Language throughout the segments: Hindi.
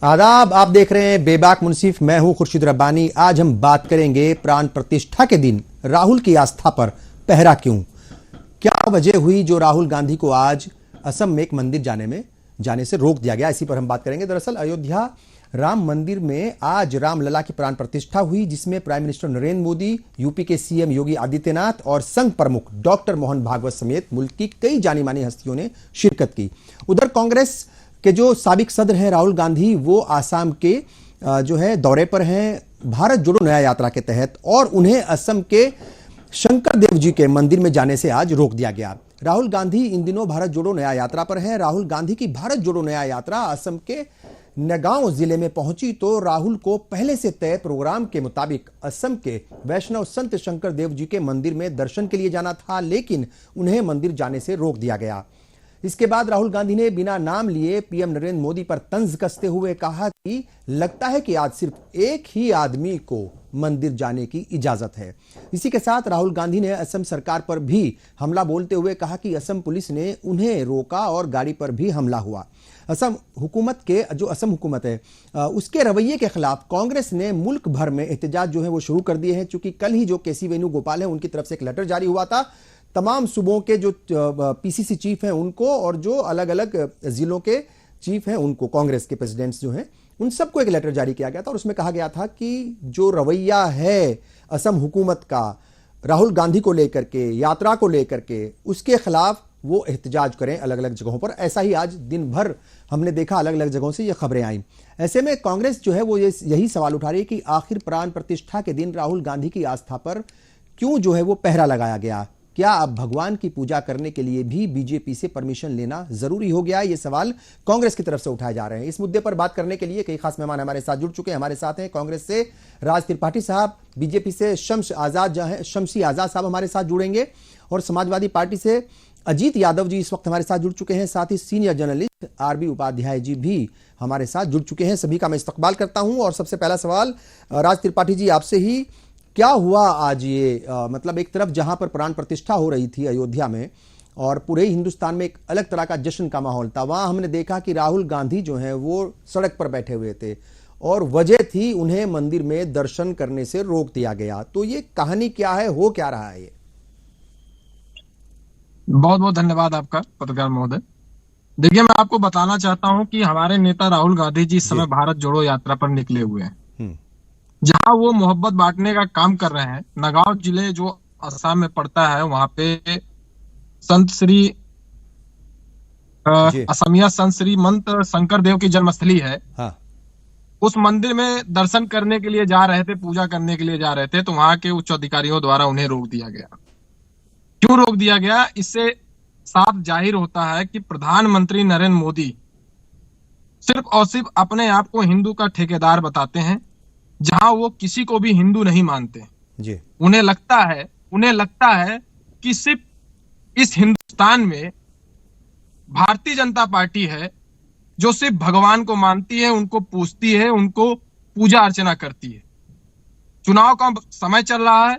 आदाब, आप देख रहे हैं बेबाक मुनसिफ। मैं हूं खुर्शीद रब्बानी। आज हम बात करेंगे प्राण प्रतिष्ठा के दिन राहुल की आस्था पर पहरा क्यों, क्या वजह हुई जो राहुल गांधी को आज असम में एक मंदिर जाने से रोक दिया गया। इसी पर हम बात करेंगे। दरअसल अयोध्या राम मंदिर में आज रामलला की प्राण प्रतिष्ठा हुई, जिसमें prime minister Narendra Modi, UP के सीएम योगी आदित्यनाथ और संघ प्रमुख डॉक्टर मोहन भागवत समेत मुल्क की कई जानी मानी हस्तियों ने शिरकत की। उधर कांग्रेस के जो साबिक सदर हैं राहुल गांधी, वो आसाम के जो है दौरे पर हैं भारत जोड़ो न्याय यात्रा के तहत, और उन्हें असम के शंकर देव जी के मंदिर में जाने से आज रोक दिया गया। राहुल गांधी इन दिनों भारत जोड़ो न्याय यात्रा पर हैं। राहुल गांधी की भारत जोड़ो न्याय यात्रा असम के नगांव जिले में पहुंची तो राहुल को पहले से तय प्रोग्राम के मुताबिक असम के वैष्णव संत शंकर देव जी के मंदिर में दर्शन के लिए जाना था, लेकिन उन्हें मंदिर जाने से रोक दिया गया। इसके बाद राहुल गांधी ने बिना नाम लिए पीएम नरेंद्र मोदी पर तंज कसते हुए कहा कि लगता है कि आज सिर्फ एक ही आदमी को मंदिर जाने की इजाजत है। इसी के साथ राहुल गांधी ने असम सरकार पर भी हमला बोलते हुए कहा कि असम पुलिस ने उन्हें रोका और गाड़ी पर भी हमला हुआ। असम हुकूमत है उसके रवैये के खिलाफ कांग्रेस ने मुल्क भर में एहतजाज जो है वो शुरू कर दिए हैं। चूंकि कल ही जो केसी वेणुगोपाल है उनकी तरफ से एक लेटर जारी हुआ था, तमाम सूबों के जो पीसीसी चीफ हैं उनको और जो अलग अलग जिलों के चीफ हैं उनको, कांग्रेस के प्रेसिडेंट्स जो हैं उन सबको एक लेटर जारी किया गया था और उसमें कहा गया था कि जो रवैया है असम हुकूमत का राहुल गांधी को लेकर के, यात्रा को लेकर के, उसके खिलाफ वो एहतजाज करें अलग अलग जगहों पर। ऐसा ही आज दिन भर हमने देखा, अलग अलग जगहों से ये खबरें आई। ऐसे में कांग्रेस जो है वो यही सवाल उठा रही है कि आखिर प्राण प्रतिष्ठा के दिन राहुल गांधी की आस्था पर क्यों जो है वो पहरा लगाया गया। क्या अब भगवान की पूजा करने के लिए भी बीजेपी से परमिशन लेना जरूरी हो गया? ये सवाल कांग्रेस की तरफ से उठाए जा रहे हैं। इस मुद्दे पर बात करने के लिए कई खास मेहमान हमारे साथ जुड़ चुके हैं। हमारे साथ हैं कांग्रेस से राज त्रिपाठी साहब, बीजेपी से शम्सी आजाद साहब हमारे साथ जुड़ेंगे, और समाजवादी पार्टी से अजीत यादव जी इस वक्त हमारे साथ जुड़ चुके हैं। साथ ही senior journalist RB Upadhyay ji भी हमारे साथ जुड़ चुके हैं। सभी का मैं इस्तकबाल करता हूं। और सबसे पहला सवाल राज त्रिपाठी जी आपसे ही, क्या हुआ आज ये मतलब एक तरफ जहां पर प्राण प्रतिष्ठा हो रही थी अयोध्या में और पूरे हिंदुस्तान में एक अलग तरह का जश्न का माहौल था, वहां हमने देखा कि राहुल गांधी जो हैं वो सड़क पर बैठे हुए थे और वजह थी उन्हें मंदिर में दर्शन करने से रोक दिया गया। तो ये कहानी क्या है, हो क्या रहा है ये? बहुत बहुत धन्यवाद आपका पत्रकार महोदय। देखिए, मैं आपको बताना चाहता हूं कि हमारे नेता राहुल गांधी जी इस समय भारत जोड़ो यात्रा पर निकले हुए हैं, जहां वो मोहब्बत बांटने का काम कर रहे हैं। नगांव जिले जो असम में पड़ता है, वहां पे संत श्री असमिया संत श्री मंत शंकर देव की जन्मस्थली है। हाँ। उस मंदिर में दर्शन करने के लिए जा रहे थे, पूजा करने के लिए जा रहे थे, तो वहां के उच्च अधिकारियों द्वारा उन्हें रोक दिया गया। क्यों रोक दिया गया? इससे साफ जाहिर होता है कि प्रधानमंत्री नरेंद्र मोदी सिर्फ और सिर्फ अपने आप को हिंदू का ठेकेदार बताते हैं, जहां वो किसी को भी हिंदू नहीं मानते जी। उन्हें लगता है कि सिर्फ इस हिंदुस्तान में भारतीय जनता पार्टी है जो सिर्फ भगवान को मानती है, उनको पूजती है, उनको पूजा अर्चना करती है। चुनाव का समय चल रहा है,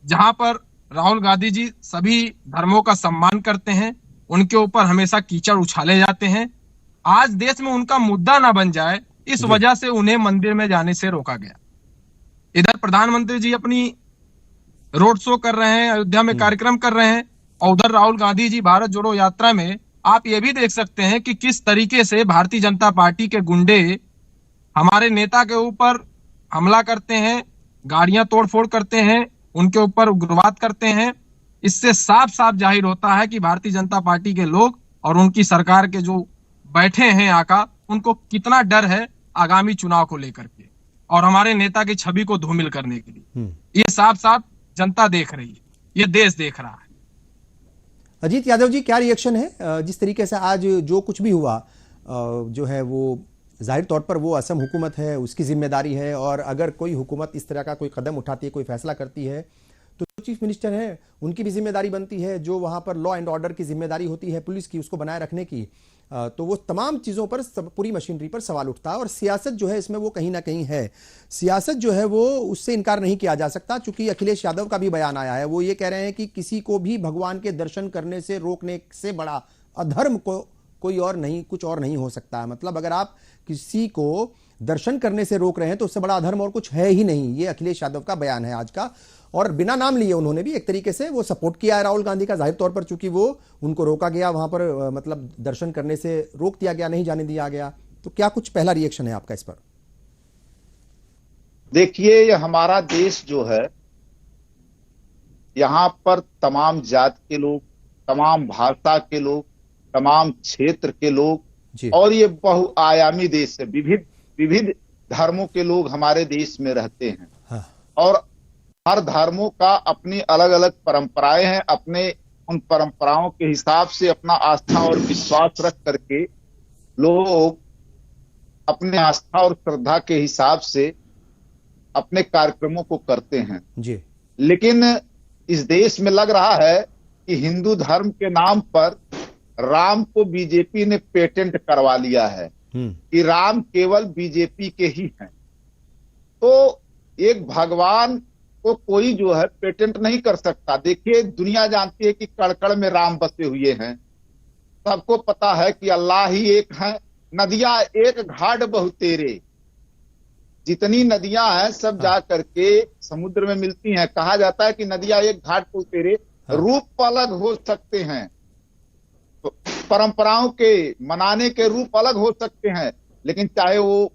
जहां पर राहुल गांधी जी सभी धर्मों का सम्मान करते हैं, उनके ऊपर हमेशा कीचड़ उछाले जाते हैं। आज देश में उनका मुद्दा ना बन जाए, इस वजह से उन्हें मंदिर में जाने से रोका गया। इधर प्रधानमंत्री जी अपनी रोड शो कर रहे हैं, अयोध्या में कार्यक्रम कर रहे हैं, और उधर राहुल गांधी जी भारत जोड़ो यात्रा में आप ये भी देख सकते हैं कि किस तरीके से भारतीय जनता पार्टी के गुंडे हमारे नेता के ऊपर हमला करते हैं, गाड़ियां तोड़फोड़ करते हैं, उनके ऊपर उग्रवाद करते हैं। इससे साफ साफ जाहिर होता है कि भारतीय जनता पार्टी के लोग और उनकी सरकार के जो बैठे हैं आका, उनको कितना डर है आगामी चुनाव को लेकर के और हमारे नेता की छवि को धूमिल करने के लिए। ये साफ साफ जनता देख रही है, ये देश देख रहा है। अजीत यादव जी, क्या रिएक्शन है? जिस तरीके से आज जो कुछ भी हुआ जो है वो जाहिर तौर पर वो असम हुकूमत है, उसकी जिम्मेदारी है, और अगर कोई हुकूमत इस तरह का कोई कदम उठाती है, कोई फैसला करती है, तो चीफ मिनिस्टर हैं उनकी भी जिम्मेदारी बनती है, जो वहां पर लॉ एंड ऑर्डर की जिम्मेदारी होती है पुलिस की, उसको बनाए रखने की। तो वो तमाम चीज़ों पर पूरी मशीनरी पर सवाल उठता है, और सियासत जो है इसमें वो कहीं ना कहीं है। सियासत जो है वो उससे इनकार नहीं किया जा सकता, चूंकि अखिलेश यादव का भी बयान आया है, वो ये कह रहे हैं कि किसी को भी भगवान के दर्शन करने से रोकने से बड़ा अधर्म को कोई और नहीं, कुछ और नहीं हो सकता है। मतलब अगर आप किसी को दर्शन करने से रोक रहे हैं तो उससे बड़ा अधर्म और कुछ है ही नहीं। ये अखिलेश यादव का बयान है आज का, और बिना नाम लिए उन्होंने भी एक तरीके से वो सपोर्ट किया है राहुल गांधी का, जाहिर तौर पर, चूंकि वो उनको रोका गया वहां पर, मतलब दर्शन करने से रोक दिया गया, नहीं जाने दिया गया। तो क्या कुछ पहला रिएक्शन है आपका इस पर? देखिए, ये हमारा देश जो है, यहाँ पर तमाम जात के लोग, तमाम भाषा के लोग, तमाम क्षेत्र के लोग, और ये बहुआयामी देश है। विविध विविध धर्मों के लोग हमारे देश में रहते हैं। हाँ। और हर धर्मों का अपनी अलग अलग परंपराएं हैं। अपने उन परंपराओं के हिसाब से अपना आस्था और विश्वास रख करके लोग अपने आस्था और श्रद्धा के हिसाब से अपने कार्यक्रमों को करते हैं जी। लेकिन इस देश में लग रहा है कि हिंदू धर्म के नाम पर राम को बीजेपी ने पेटेंट करवा लिया है कि राम केवल बीजेपी के ही हैं। तो एक भगवान को कोई जो है पेटेंट नहीं कर सकता। देखिए, दुनिया जानती है कि कड़कड़ में राम बसे हुए हैं। सबको पता है कि अल्लाह ही एक है। नदियां एक घाट बहुतेरे, जितनी नदियां हैं सब जा करके समुद्र में मिलती हैं। कहा जाता है कि नदियां एक घाट बहुतेरे, रूप अलग हो सकते हैं, परंपराओं के मनाने के रूप अलग हो सकते हैं, लेकिन चाहे वो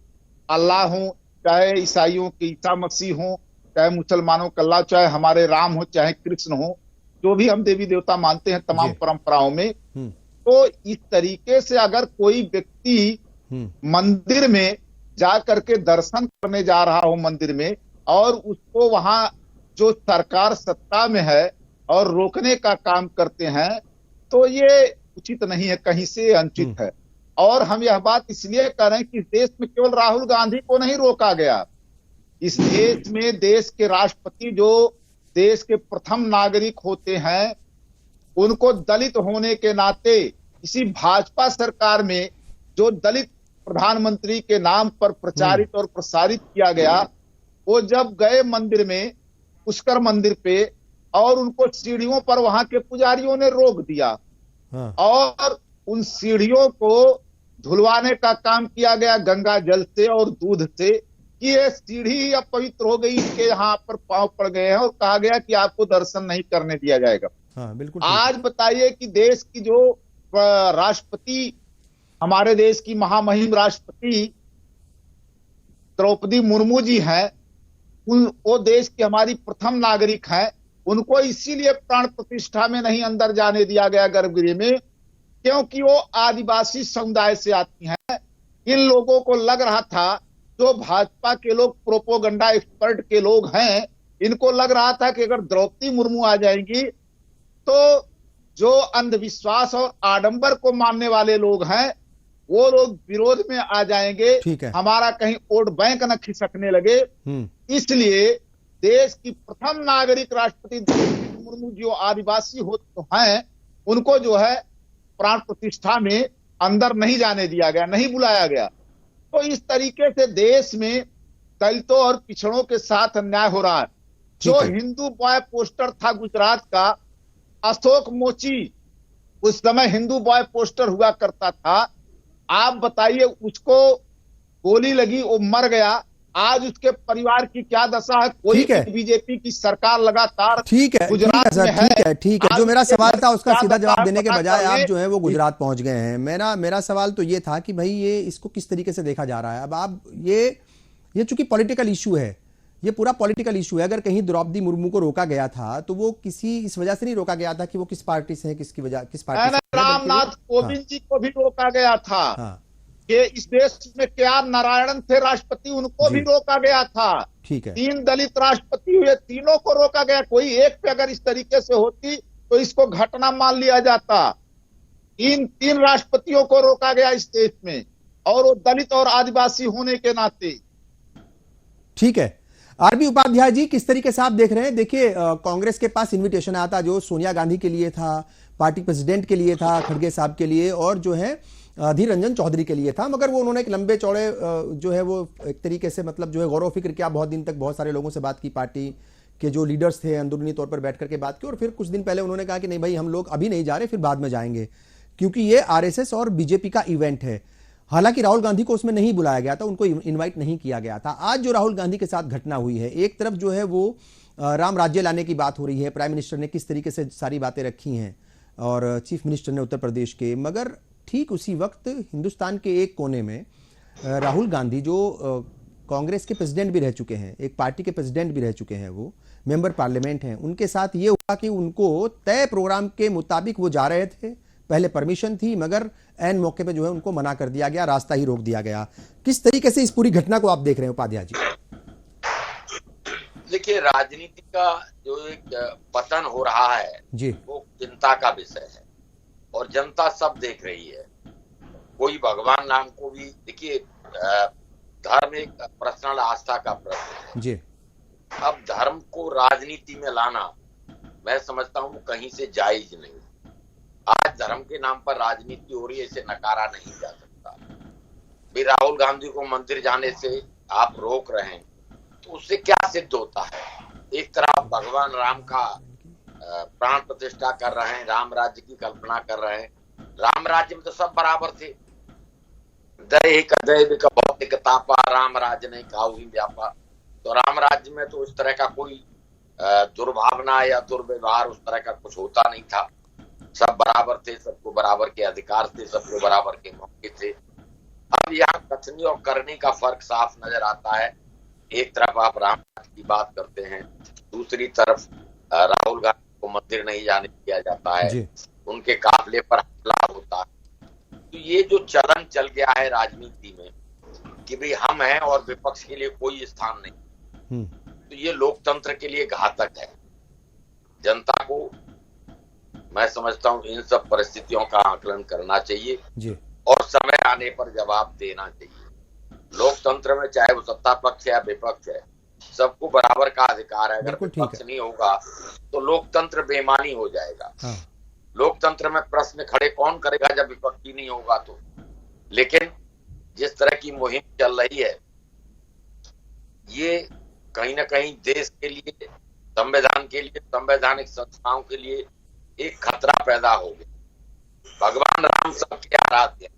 अल्लाह हो, चाहे ईसाइयों के ईसा मसीह हो, चाहे मुसलमानों का अल्लाह, चाहे हमारे राम हो, चाहे कृष्ण हो, जो भी हम देवी देवता मानते हैं तमाम परंपराओं में। तो इस तरीके से अगर कोई व्यक्ति मंदिर में जा करके दर्शन करने जा रहा हो मंदिर में, और उसको वहां जो सरकार सत्ता में है और रोकने का काम करते हैं, तो ये उचित नहीं है, कहीं से अनुचित है। और हम यह बात इसलिए कर रहे हैं कि इस देश में केवल राहुल गांधी को नहीं रोका गया। इस देश में देश के राष्ट्रपति, जो देश के प्रथम नागरिक होते हैं, उनको दलित होने के नाते इसी भाजपा सरकार में जो दलित प्रधानमंत्री के नाम पर प्रचारित और प्रसारित किया गया, वो जब गए मंदिर में, पुष्कर मंदिर पे, और उनको सीढ़ियों पर वहां के पुजारियों ने रोक दिया और उन सीढ़ियों को धुलवाने का काम किया गया गंगा जल से और दूध से, कि ये सीढ़ी अब पवित्र हो गई, इनके यहाँ पर पांव पड़ गए हैं, और कहा गया कि आपको दर्शन नहीं करने दिया जाएगा। हाँ, बिल्कुल। आज बताइए कि देश की जो राष्ट्रपति, हमारे देश की महामहिम राष्ट्रपति द्रौपदी मुर्मू जी हैं, वो देश की हमारी प्रथम नागरिक हैं, उनको इसीलिए प्राण प्रतिष्ठा में नहीं अंदर जाने दिया गया गर्भगृह में, क्योंकि वो आदिवासी समुदाय से आती हैं। इन लोगों को लग रहा था, जो भाजपा के लोग प्रोपोगंडा एक्सपर्ट के लोग हैं, इनको लग रहा था कि अगर द्रौपदी मुर्मू आ जाएंगी तो जो अंधविश्वास और आडंबर को मानने वाले लोग हैं, वो लोग विरोध में आ जाएंगे, हमारा कहीं वोट बैंक न खिसकने लगे। इसलिए देश की प्रथम नागरिक राष्ट्रपति द्रौपदी मुर्मू जो आदिवासी हैं, उनको जो है प्राण प्रतिष्ठा में अंदर नहीं जाने दिया गया, नहीं बुलाया गया। तो इस तरीके से देश में दलितों और पिछड़ों के साथ अन्याय हो रहा है। जो हिंदू बॉय पोस्टर था गुजरात का, अशोक मोची, उस समय हिंदू बॉय पोस्टर हुआ करता था। आप बताइए, उसको गोली लगी, वो मर गया, आज उसके परिवार की क्या दशा है? कोई बीजेपी की सरकार लगातार गुजरात में है। ठीक है, जो मेरा सवाल था उसका सीधा जवाब देने के बजाय आप जो है वो गुजरात पहुंच गए हैं। मेरा सवाल तो ये था कि भाई ये इसको किस तरीके से देखा जा रहा है। अब आप ये चूंकि पॉलिटिकल इशू है, ये पूरा पॉलिटिकल इशू है। अगर कहीं द्रौपदी मुर्मू को रोका गया था तो वो किसी इस वजह से नहीं रोका गया था कि वो किस पार्टी से है, किसकी वजह, किस पार्टी से। रामनाथ कोविंद जी को भी रोका गया था। कि इस देश में के.आर. नारायणन थे राष्ट्रपति, उनको भी रोका गया था। ठीक है, 3 दलित राष्ट्रपति हुए, तीनों को रोका गया। कोई एक पे अगर इस तरीके से होती तो इसको घटना मान लिया जाता। 3 राष्ट्रपतियों को रोका गया इस देश में, और वो दलित और आदिवासी होने के नाते। ठीक है, आरबी उपाध्याय जी, किस तरीके से आप देख रहे हैं? देखिए, कांग्रेस के पास इन्विटेशन आया था जो सोनिया गांधी के लिए था, पार्टी प्रेसिडेंट के लिए था, खड़गे साहब के लिए, और जो है अधीर रंजन चौधरी के लिए था। मगर वो उन्होंने एक लंबे चौड़े जो है वो एक तरीके से मतलब जो है गौरव फिक्र किया, बहुत दिन तक बहुत सारे लोगों से बात की, पार्टी के जो लीडर्स थे अंदरूनी तौर पर बैठ करके बात की, और फिर कुछ दिन पहले उन्होंने कहा कि नहीं भाई, हम लोग अभी नहीं जा रहे, फिर बाद में जाएंगे। क्योंकि ये आरएसएस और बीजेपी का इवेंट है। हालांकि राहुल गांधी को उसमें नहीं बुलाया गया था, उनको इनवाइट नहीं किया गया था। आज जो राहुल गांधी के साथ घटना हुई है, एक तरफ जो है वो राम राज्य लाने की बात हो रही है, प्राइम मिनिस्टर ने किस तरीके से सारी बातें रखी हैं और चीफ मिनिस्टर ने उत्तर प्रदेश के, मगर ठीक उसी वक्त हिंदुस्तान के एक कोने में राहुल गांधी जो कांग्रेस के प्रेसिडेंट भी रह चुके हैं, एक पार्टी के प्रेसिडेंट भी रह चुके हैं, वो मेंबर पार्लियामेंट हैं, उनके साथ ये हुआ कि उनको तय प्रोग्राम के मुताबिक वो जा रहे थे, पहले परमिशन थी मगर ऐन मौके पे जो है उनको मना कर दिया गया, रास्ता ही रोक दिया गया। किस तरीके से इस पूरी घटना को आप देख रहे हैं उपाध्याय जी? देखिए, राजनीति का जो एक पतन हो रहा है जी, वो चिंता का विषय है और जनता सब देख रही है। कोई भगवान नाम को भी, देखिए धर्म एक पर्सनल आस्था का प्रश्न है जी। अब धर्म को राजनीति में लाना मैं समझता हूँ कहीं से जायज नहीं। आज धर्म के नाम पर राजनीति हो रही है, इसे नकारा नहीं जा सकता। भी राहुल गांधी को मंदिर जाने से आप रोक रहे हैं तो उससे क्या सिद्ध होता है? एक तरफ भगवान राम का प्राण प्रतिष्ठा कर रहे हैं, राम राज्य की कल्पना कर रहे हैं। राम राज्य में तो सब बराबर थे। दैहिक अदैविक भौतिक तापा राम राज्य नहीं काऊ ही व्यापा। तो राम राज्य में तो इस तरह का कोई दुर्भावना या दुर्व्यवहार उस तरह का कुछ होता नहीं था। सब बराबर थे, सबको बराबर के अधिकार थे, सबको बराबर के मौके थे। अब यहाँ कथनी और करने का फर्क साफ नजर आता है। एक तरफ आप राम राज्य की बात करते हैं, दूसरी तरफ राहुल गांधी को मंदिर नहीं जाने दिया जाता है, उनके काफिले पर हमला होता है। तो ये जो चलन चल गया है राजनीति में कि भाई हम हैं और विपक्ष के लिए कोई स्थान नहीं, तो ये लोकतंत्र के लिए घातक है। जनता को मैं समझता हूँ इन सब परिस्थितियों का आकलन करना चाहिए जी, और समय आने पर जवाब देना चाहिए। लोकतंत्र में चाहे वो सत्ता पक्ष है या विपक्ष है, सबको बराबर का अधिकार है। अगर विपक्ष नहीं होगा तो लोकतंत्र बेईमानी हो जाएगा। हाँ। लोकतंत्र में प्रश्न खड़े कौन करेगा जब विपक्षी नहीं होगा तो। लेकिन जिस तरह की मुहिम चल रही है, ये कहीं ना कहीं देश के लिए, संविधान के लिए, संवैधानिक संस्थाओं के लिए एक खतरा पैदा हो गया। भगवान राम सबके आराध्य है।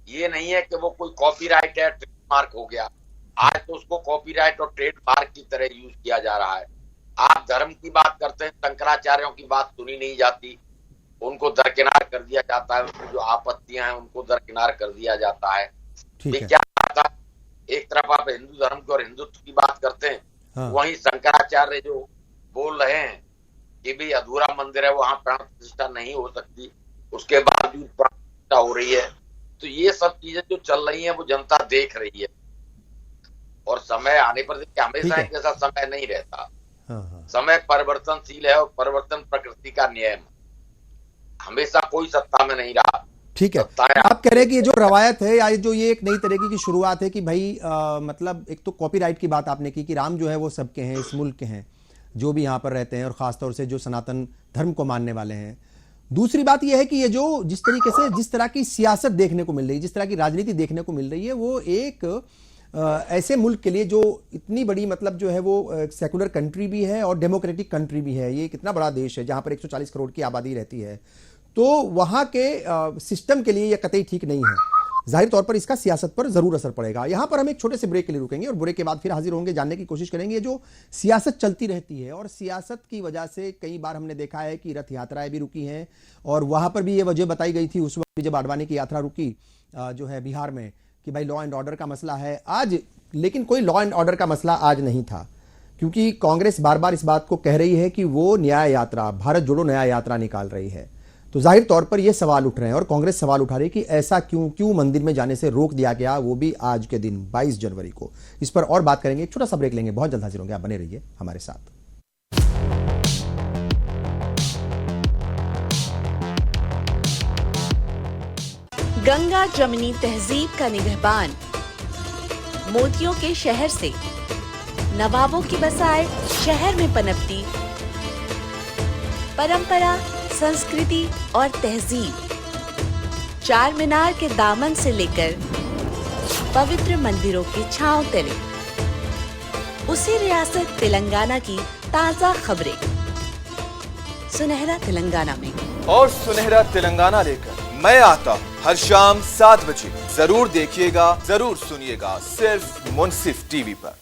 ये नहीं है कि वो कोई कॉपीराइट है, ट्रेडमार्क हो गया। आज तो उसको कॉपीराइट और ट्रेडमार्क की तरह यूज किया जा रहा है। आप धर्म की बात करते हैं, शंकराचार्यों की बात सुनी नहीं जाती, उनको दरकिनार कर दिया जाता है। उनकी जो आपत्तियां हैं उनको दरकिनार कर दिया जाता है। क्या आता है? एक तरफ आप हिंदू धर्म की और हिंदुत्व की बात करते हैं, हाँ। वहीं शंकराचार्य जो बोल रहे हैं कि भी अधूरा मंदिर है, वहां प्राण प्रतिष्ठा नहीं हो सकती, उसके बावजूद प्राण प्रतिष्ठा हो रही है। तो ये सब चीजें जो चल रही हैं वो जनता देख रही है और समय आने पर देखिए हमेशा एक जैसा समय नहीं रहता। हाँ। समय परिवर्तनशील है और परिवर्तन प्रकृति का नियम। हमेशा कोई सत्ता में नहीं रहा। ठीक है, आप कह रहे हैं कि ये जो रवायत है या जो ये एक नई तरीके की शुरुआत है कि भाई मतलब एक तो कॉपीराइट की बात आपने की कि राम जो है वो सबके हैं, इस मुल्क के हैं, जो भी यहाँ पर रहते हैं और खासतौर से जो सनातन धर्म को मानने वाले हैं। दूसरी बात यह है कि ये जो जिस तरीके से जिस तरह की सियासत देखने को मिल रही है, जिस तरह की राजनीति देखने को मिल रही है, वो एक ऐसे मुल्क के लिए जो इतनी बड़ी मतलब जो है वो सेकुलर कंट्री भी है और डेमोक्रेटिक कंट्री भी है, ये कितना बड़ा देश है जहां पर 140 करोड़ की आबादी रहती है, तो वहां के सिस्टम के लिए ये कतई ठीक नहीं है। जाहिर तौर पर इसका सियासत पर जरूर असर पड़ेगा। यहां पर हम एक छोटे से ब्रेक के लिए रुकेंगे और ब्रेक के बाद फिर हाजिर होंगे, जानने की कोशिश करेंगे ये जो सियासत चलती रहती है और सियासत की वजह से कई बार हमने देखा है कि रथ यात्राएं भी रुकी हैं और वहां पर भी ये वजह बताई गई थी उस वक्त भी जब आडवाणी की यात्रा रुकी जो है बिहार में कि भाई लॉ एंड ऑर्डर का मसला है आज, लेकिन कोई लॉ एंड ऑर्डर का मसला आज नहीं था, क्योंकि कांग्रेस बार बार इस बात को कह रही है कि वो न्याय यात्रा, भारत जोड़ो न्याय यात्रा निकाल रही है। तो जाहिर तौर पर यह सवाल उठ रहे हैं और कांग्रेस सवाल उठा रही है कि ऐसा क्यों मंदिर में जाने से रोक दिया गया, वो भी आज के दिन 22 जनवरी को। इस पर और बात करेंगे, छोटा सा ब्रेक लेंगे, बहुत जल्द हाजिर होंगे, आप बने रहिए हमारे साथ। गंगा जमनी तहजीब का निगहबान, मोतियों के शहर से नवाबों की बसाए शहर में पनपती परंपरा, संस्कृति और तहजीब, चार मीनार के दामन से लेकर पवित्र मंदिरों की छांव तले, उसी रियासत तेलंगाना की ताजा खबरें सुनहरा तेलंगाना में। और सुनहरा तेलंगाना लेकर मैं आता हूँ हर शाम 7 बजे। जरूर देखिएगा, जरूर सुनिएगा, सिर्फ मुंसिफ टीवी पर।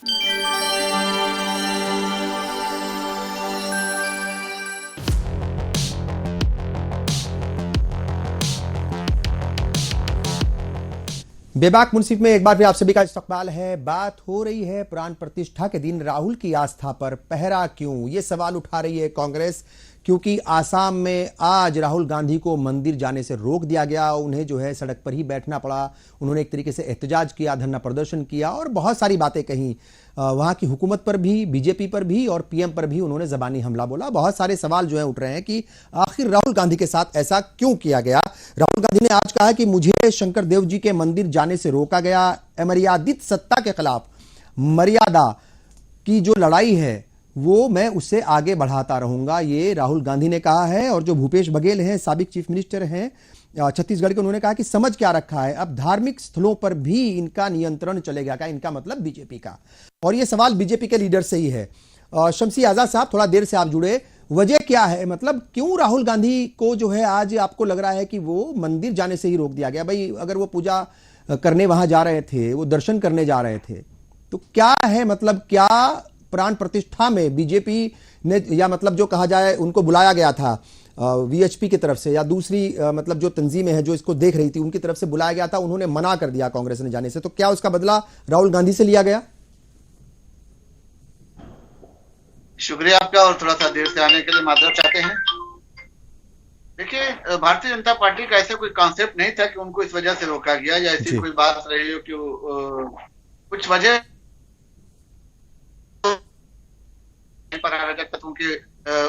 बेबाक मुंसिफ में एक बार फिर आप सभी का इस्तकबाल है। बात हो रही है प्राण प्रतिष्ठा के दिन राहुल की आस्था पर पहरा क्यों, ये सवाल उठा रही है कांग्रेस, क्योंकि आसाम में आज राहुल गांधी को मंदिर जाने से रोक दिया गया। उन्हें जो है सड़क पर ही बैठना पड़ा। उन्होंने एक तरीके से एहतजाज किया, धरना प्रदर्शन किया और बहुत सारी बातें कही। वहां की हुकूमत पर भी, बीजेपी पर भी और पीएम पर भी उन्होंने जबानी हमला बोला। बहुत सारे सवाल जो है उठ रहे हैं कि आखिर राहुल गांधी के साथ ऐसा क्यों किया गया। राहुल गांधी ने आज कहा कि मुझे शंकर देव जी के मंदिर जाने से रोका गया। अमर्यादित सत्ता के खिलाफ मर्यादा की जो लड़ाई है वो मैं उससे आगे बढ़ाता रहूंगा, ये राहुल गांधी ने कहा है। और जो भूपेश बघेल हैं, साबिक चीफ मिनिस्टर हैं छत्तीसगढ़ के, उन्होंने कहा कि समझ क्या रखा है, अब धार्मिक स्थलों पर भी इनका नियंत्रण चलेगा क्या, इनका मतलब बीजेपी का। और ये सवाल बीजेपी के लीडर से ही है। शमसी आजाद साहब, थोड़ा देर से आप जुड़े, वजह क्या है, मतलब क्यों राहुल गांधी को जो है आज आपको लग रहा है कि वो मंदिर जाने से ही रोक दिया गया। भाई अगर वो पूजा करने वहां जा रहे थे, वो दर्शन करने जा रहे थे, तो क्या है, मतलब क्या प्राण प्रतिष्ठा में बीजेपी ने, या मतलब जो कहा जाए उनको बुलाया गया था वीएचपी की तरफ से, या दूसरी मतलब जो तंजीमें हैं जो इसको देख रही थी उनकी तरफ से बुलाया गया था, उन्होंने मना कर दिया कांग्रेस ने जाने से, तो क्या उसका बदला राहुल गांधी से लिया गया? शुक्रिया आपका, और थोड़ा सा देर से आने के लिए माजरत चाहते हैं। देखिए, भारतीय जनता पार्टी का ऐसा कोई कॉन्सेप्ट नहीं था कि उनको इस वजह से रोका गया, या ऐसी कोई बात रही हो कि कुछ वजह पर अराजक तत्वों के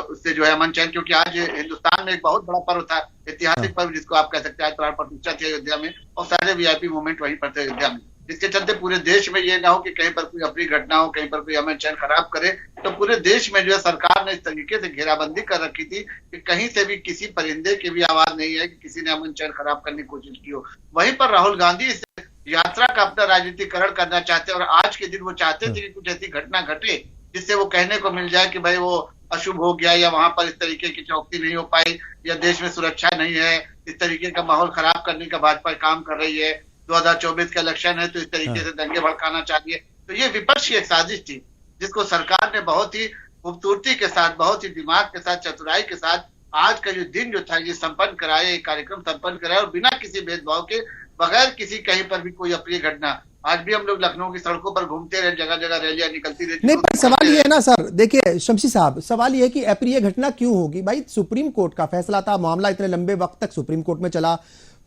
उससे जो है अमन चैन, क्योंकि आज हिंदुस्तान में एक बहुत बड़ा पर्व था, ऐतिहासिक पर्व जिसको आप कह सकते हैं। आज प्राण प्रतिष्ठा थी अयोध्या में और सारे वीआईपी मूवमेंट वहीं पर थे अयोध्या में, जिसके चलते पूरे देश में ये ना हो कि कहीं पर कोई अप्रिय घटना हो, कहीं पर कोई अमन चैन खराब करे। तो पूरे देश में जो है सरकार ने इस तरीके से घेराबंदी कर रखी थी कि कहीं से भी किसी परिंदे की भी आवाज नहीं है कि किसी ने अमन चैन खराब करने की कोशिश की हो। वहीं पर राहुल गांधी इस यात्रा का अपना राजनीतिकरण करना चाहते और आज के दिन वो चाहते थे कि कुछ ऐसी घटना घटे जिससे वो कहने को मिल जाए कि भाई वो अशुभ हो गया, या वहां पर इस तरीके की चौकसी नहीं हो पाई, या देश में सुरक्षा नहीं है, इस तरीके का माहौल खराब करने का भाजपा काम कर रही है। 2024 का इलेक्शन है तो इस तरीके से दंगे भड़काना चाहिए। तो ये विपक्ष की एक साजिश थी जिसको सरकार ने बहुत ही खूबसूरती के साथ, बहुत ही दिमाग के साथ, चतुराई के साथ आज का जो दिन जो था ये संपन्न कराया, ये कार्यक्रम संपन्न कराया, और बिना किसी भेदभाव के, बगैर किसी कहीं पर भी कोई अप्रिय घटना। आज भी हम लोग लखनऊ की सड़कों पर घूमते रहे, जगह जगह रैलियां निकलती रहती। नहीं, पर सवाल ये है ना सर, देखिए शमसी साहब, सवाल ये है कि अप्रिय घटना क्यों होगी। भाई सुप्रीम कोर्ट का फैसला था, मामला इतने लंबे वक्त तक सुप्रीम कोर्ट में चला।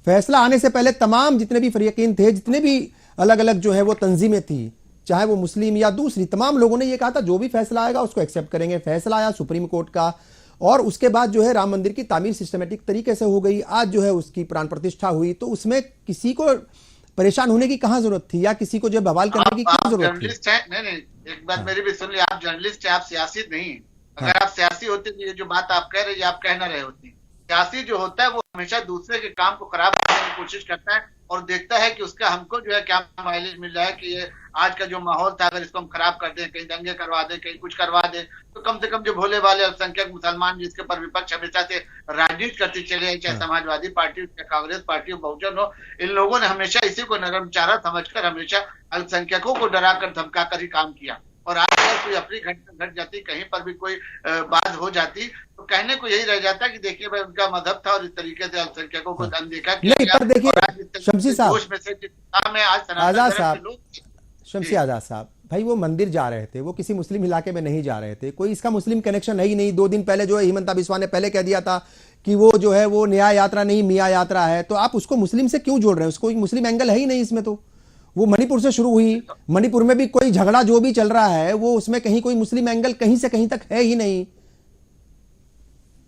फैसला आने से पहले तमाम जितने भी फरीकीन थे, जितने भी अलग अलग जो है वो तंजीमें थी, चाहे वो मुस्लिम या दूसरी, तमाम लोगों ने ये कहा था जो भी फैसला आएगा उसको एक्सेप्ट करेंगे। फैसला आया सुप्रीम कोर्ट का, और उसके बाद जो है राम मंदिर की तामीर सिस्टमेटिक तरीके से हो गई। आज जो है उसकी प्राण प्रतिष्ठा हुई, तो उसमें किसी को परेशान होने की कहां जरूरत थी, या किसी को जो बवाल करने की क्या जरूरत थी? नहीं, एक बात मेरी भी सुन ली, आप जर्नलिस्ट हैं, आप सियासी नहीं। अगर आप सियासी होते तो ये जो बात आप कह रहे हैं आप कह ना रहे होती। सियासी जो होता है वो हमेशा दूसरे के काम को खराब करने की कोशिश करता है और देखता है कि उसका हमको जो है क्या माइलेज मिल रहा है, कि ये आज का जो माहौल था अगर इसको हम खराब कर दें, कहीं दंगे करवा दें, कहीं कुछ करवा दें, तो कम से कम जो भोले वाले अल्पसंख्यक मुसलमान जिसके ऊपर विपक्ष हमेशा से राजनीति करती चले आई, चाहे समाजवादी पार्टी, चाहे कांग्रेस पार्टी हो, बहुजन हो, इन लोगों ने हमेशा इसी को नरम चारा समझकर हमेशा अल्पसंख्यकों को डरा कर धमका कर ही काम किया। और आज अगर कोई अपनी घटना घट जाती, कहीं पर भी कोई बात हो जाती, तो कहने को यही रह जाता कि देखिए भाई उनका मजहब था और इस तरीके से अल्पसंख्यकों को अनदेखा किया। नहीं, पर देखिए शमसी साहब, शमसी आजाद साहब, भाई वो मंदिर जा रहे थे, वो किसी मुस्लिम इलाके में नहीं जा रहे थे, कोई इसका मुस्लिम कनेक्शन है ही नहीं। 2 दिन पहले जो है हिमंता बिस्वा ने पहले कह दिया था कि वो जो है वो न्याय यात्रा नहीं मियाँ यात्रा है, तो आप उसको मुस्लिम से क्यों जोड़ रहे हैं? उसको एक मुस्लिम एंगल है ही नहीं इसमें। तो वो मणिपुर से शुरू हुई, मणिपुर में भी कोई झगड़ा जो भी चल रहा है वो उसमें कहीं कोई मुस्लिम एंगल कहीं से कहीं तक है ही नहीं।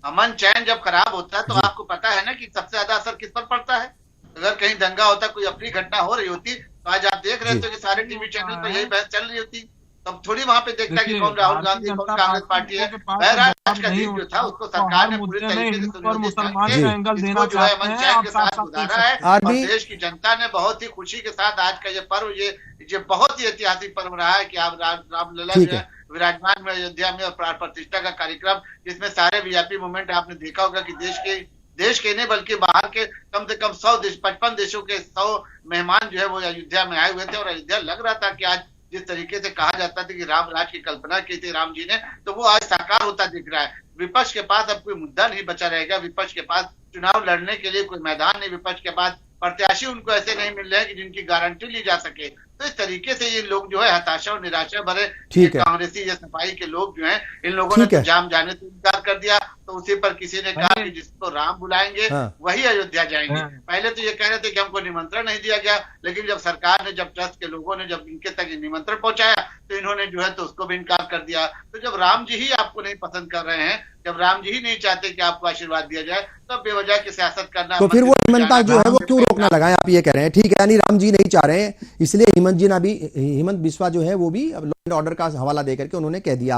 अमन चैन जब खराब होता है तो आपको पता है ना कि सबसे ज्यादा असर किस पर पड़ता है। अगर कहीं दंगा होता, कोई अपनी घटना हो रही होती, तो आज आप देख रहे थे कि सारे टीवी चैनल पर यही बहस चल रही होती। तब थोड़ी वहां पे देखता कि कौन राहुल गांधी, कौन कांग्रेस पार्टी है। बहरहाल आज का दिन जो था उसको सरकार ने पूरी तरीके से इसको जो है अमन चैन के साथ गुजारा है, और देश की जनता ने बहुत ही खुशी के साथ आज का ये पर्व, ये बहुत ही ऐतिहासिक पर्व रहा है कि आप रामलला जो है विराजमान में अयोध्या में, और प्राण प्रतिष्ठा का कार्यक्रम जिसमें सारे वीआईपी मूवमेंट आपने देखा होगा कि देश के देश के नहीं बल्कि बाहर के कम से कम 55 देशों के 100 मेहमान जो है वो अयोध्या में आए हुए थे। और अयोध्या लग रहा था कि आज जिस तरीके से कहा जाता था कि राम राज की कल्पना की थी राम जी ने, तो वो आज साकार होता दिख रहा है। विपक्ष के पास अब कोई मुद्दा नहीं बचा रहेगा, विपक्ष के पास चुनाव लड़ने के लिए कोई मैदान नहीं, विपक्ष के पास प्रत्याशी उनको ऐसे नहीं मिल रहे हैं कि जिनकी गारंटी ली जा सके। तो इस तरीके से ये लोग जो है हताशा और निराशा भरे कांग्रेसी या सफाई के लोग जो हैं, इन लोगों ने तो जाम जाने से इनकार कर दिया। तो उसी पर किसी ने कहा कि जिसको राम बुलाएंगे वही अयोध्या जाएंगे। पहले तो ये कह रहे थे कि हमको निमंत्रण नहीं दिया गया, लेकिन जब सरकार ने, जब ट्रस्ट के लोगों ने जब इनके तक निमंत्रण पहुंचाया तो इन्होंने जो है तो उसको भी इनकार कर दिया। तो जब राम जी ही आपको नहीं पसंद कर रहे हैं, जब राम जी ही नहीं चाहते कि आपको आशीर्वाद दिया जाए, तो बेवजह की सियासत करना, तो फिर वो हिमंता जो है वो क्यों रोकना लगाए, आप ये कह रहे हैं। ठीक है, यानी राम जी नहीं चाह रहे हैं, इसलिए हिमंत बिस्वा जो है वो भी लॉ एंड ऑर्डर का हवाला देकर के उन्होंने कह दिया।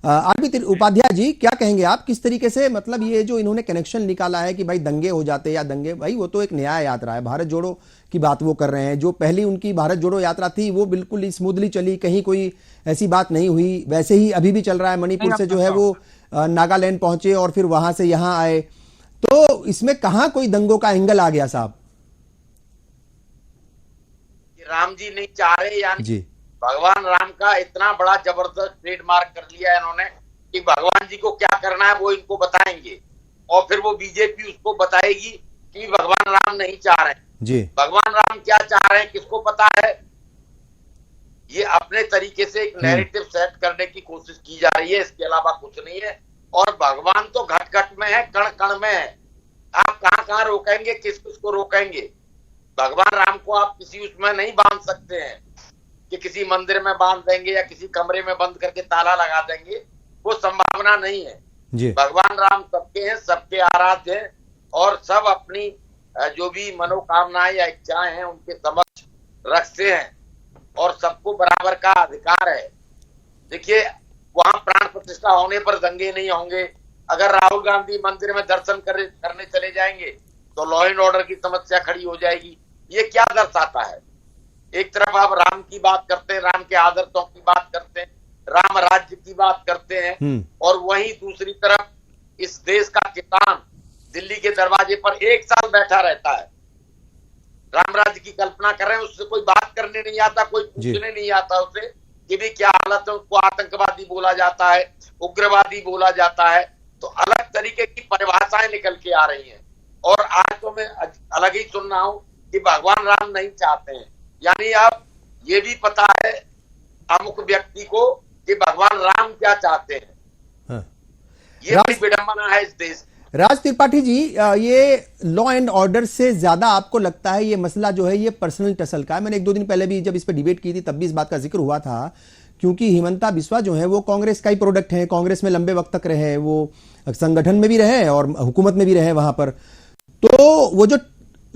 आरपी उपाध्याय जी, क्या कहेंगे आप, किस तरीके से, मतलब ये जो इन्होंने कनेक्शन निकाला है कि भाई दंगे हो जाते या दंगे, भाई वो तो एक न्याय यात्रा है, भारत जोड़ो की बात वो कर रहे हैं। जो पहली उनकी भारत जोड़ो यात्रा थी वो बिल्कुल स्मूथली चली, कहीं कोई ऐसी बात नहीं हुई। वैसे ही अभी भी चल रहा है, मणिपुर से जो है वो नागालैंड पहुंचे और फिर वहां से यहां आए। तो इसमें कहां कोई दंगों का एंगल आ गया साहब? राम जी नहीं चाह रहे, यानी भगवान राम का इतना बड़ा जबरदस्त ट्रेडमार्क कर लिया है इन्होंने कि भगवान जी को क्या करना है वो इनको बताएंगे और फिर वो बीजेपी उसको बताएगी कि भगवान राम नहीं चाह रहे हैं। भगवान राम क्या चाह रहे हैं किसको पता है। ये अपने तरीके से एक नैरेटिव सेट करने की कोशिश की जा रही है, इसके अलावा कुछ नहीं है। और भगवान तो घट घट में है, कण कण में है। आप कहां कहां रोकेंगे, किस किस को रोकेंगे? भगवान राम को आप किसी उसमें नहीं बांध सकते हैं कि किसी मंदिर में बांध देंगे या किसी कमरे में बंद करके ताला लगा देंगे, वो संभावना नहीं है। भगवान राम सबके हैं, सबके आराध्य हैं और सब अपनी जो भी मनोकामनाएं या इच्छाएं हैं उनके समक्ष रखते हैं और सबको बराबर का अधिकार है। देखिए, वहां प्राण प्रतिष्ठा होने पर दंगे नहीं होंगे। अगर राहुल गांधी मंदिर में दर्शन करने चले जाएंगे तो लॉ एंड ऑर्डर की समस्या खड़ी हो जाएगी। ये क्या दर्शाता है? एक तरफ आप राम की बात करते हैं, राम के आदर्शों की बात करते हैं, राम राज्य की बात करते हैं और वहीं दूसरी तरफ इस देश का किसान दिल्ली के दरवाजे पर 1 साल बैठा रहता है, राम राज्य की कल्पना कर रहे हैं, उससे कोई बात करने नहीं आता, कोई पूछने नहीं आता उसे कि भी क्या हालत है। उसको आतंकवादी बोला जाता है, उग्रवादी बोला जाता है। तो अलग तरीके की परिभाषाएं निकल के आ रही हैं। और आज तो मैं अलग ही सुन रहा हूं कि भगवान राम नहीं चाहते हैं, यानी अब ये भी पता है अमुक व्यक्ति को कि भगवान राम क्या चाहते हैं। ये बड़ी विडंबना है इस देश। राज त्रिपाठी जी, ये लॉ एंड ऑर्डर से ज्यादा आपको लगता है ये मसला जो है ये पर्सनल टसल का है? मैंने 1-2 दिन पहले भी जब इस पर डिबेट की थी तब भी इस बात का जिक्र हुआ था, क्योंकि हिमंता बिस्वा जो है वो कांग्रेस का ही प्रोडक्ट है, कांग्रेस में लंबे वक्त तक रहे, वो संगठन में भी रहे और हुकूमत में भी रहे वहां पर। तो वो जो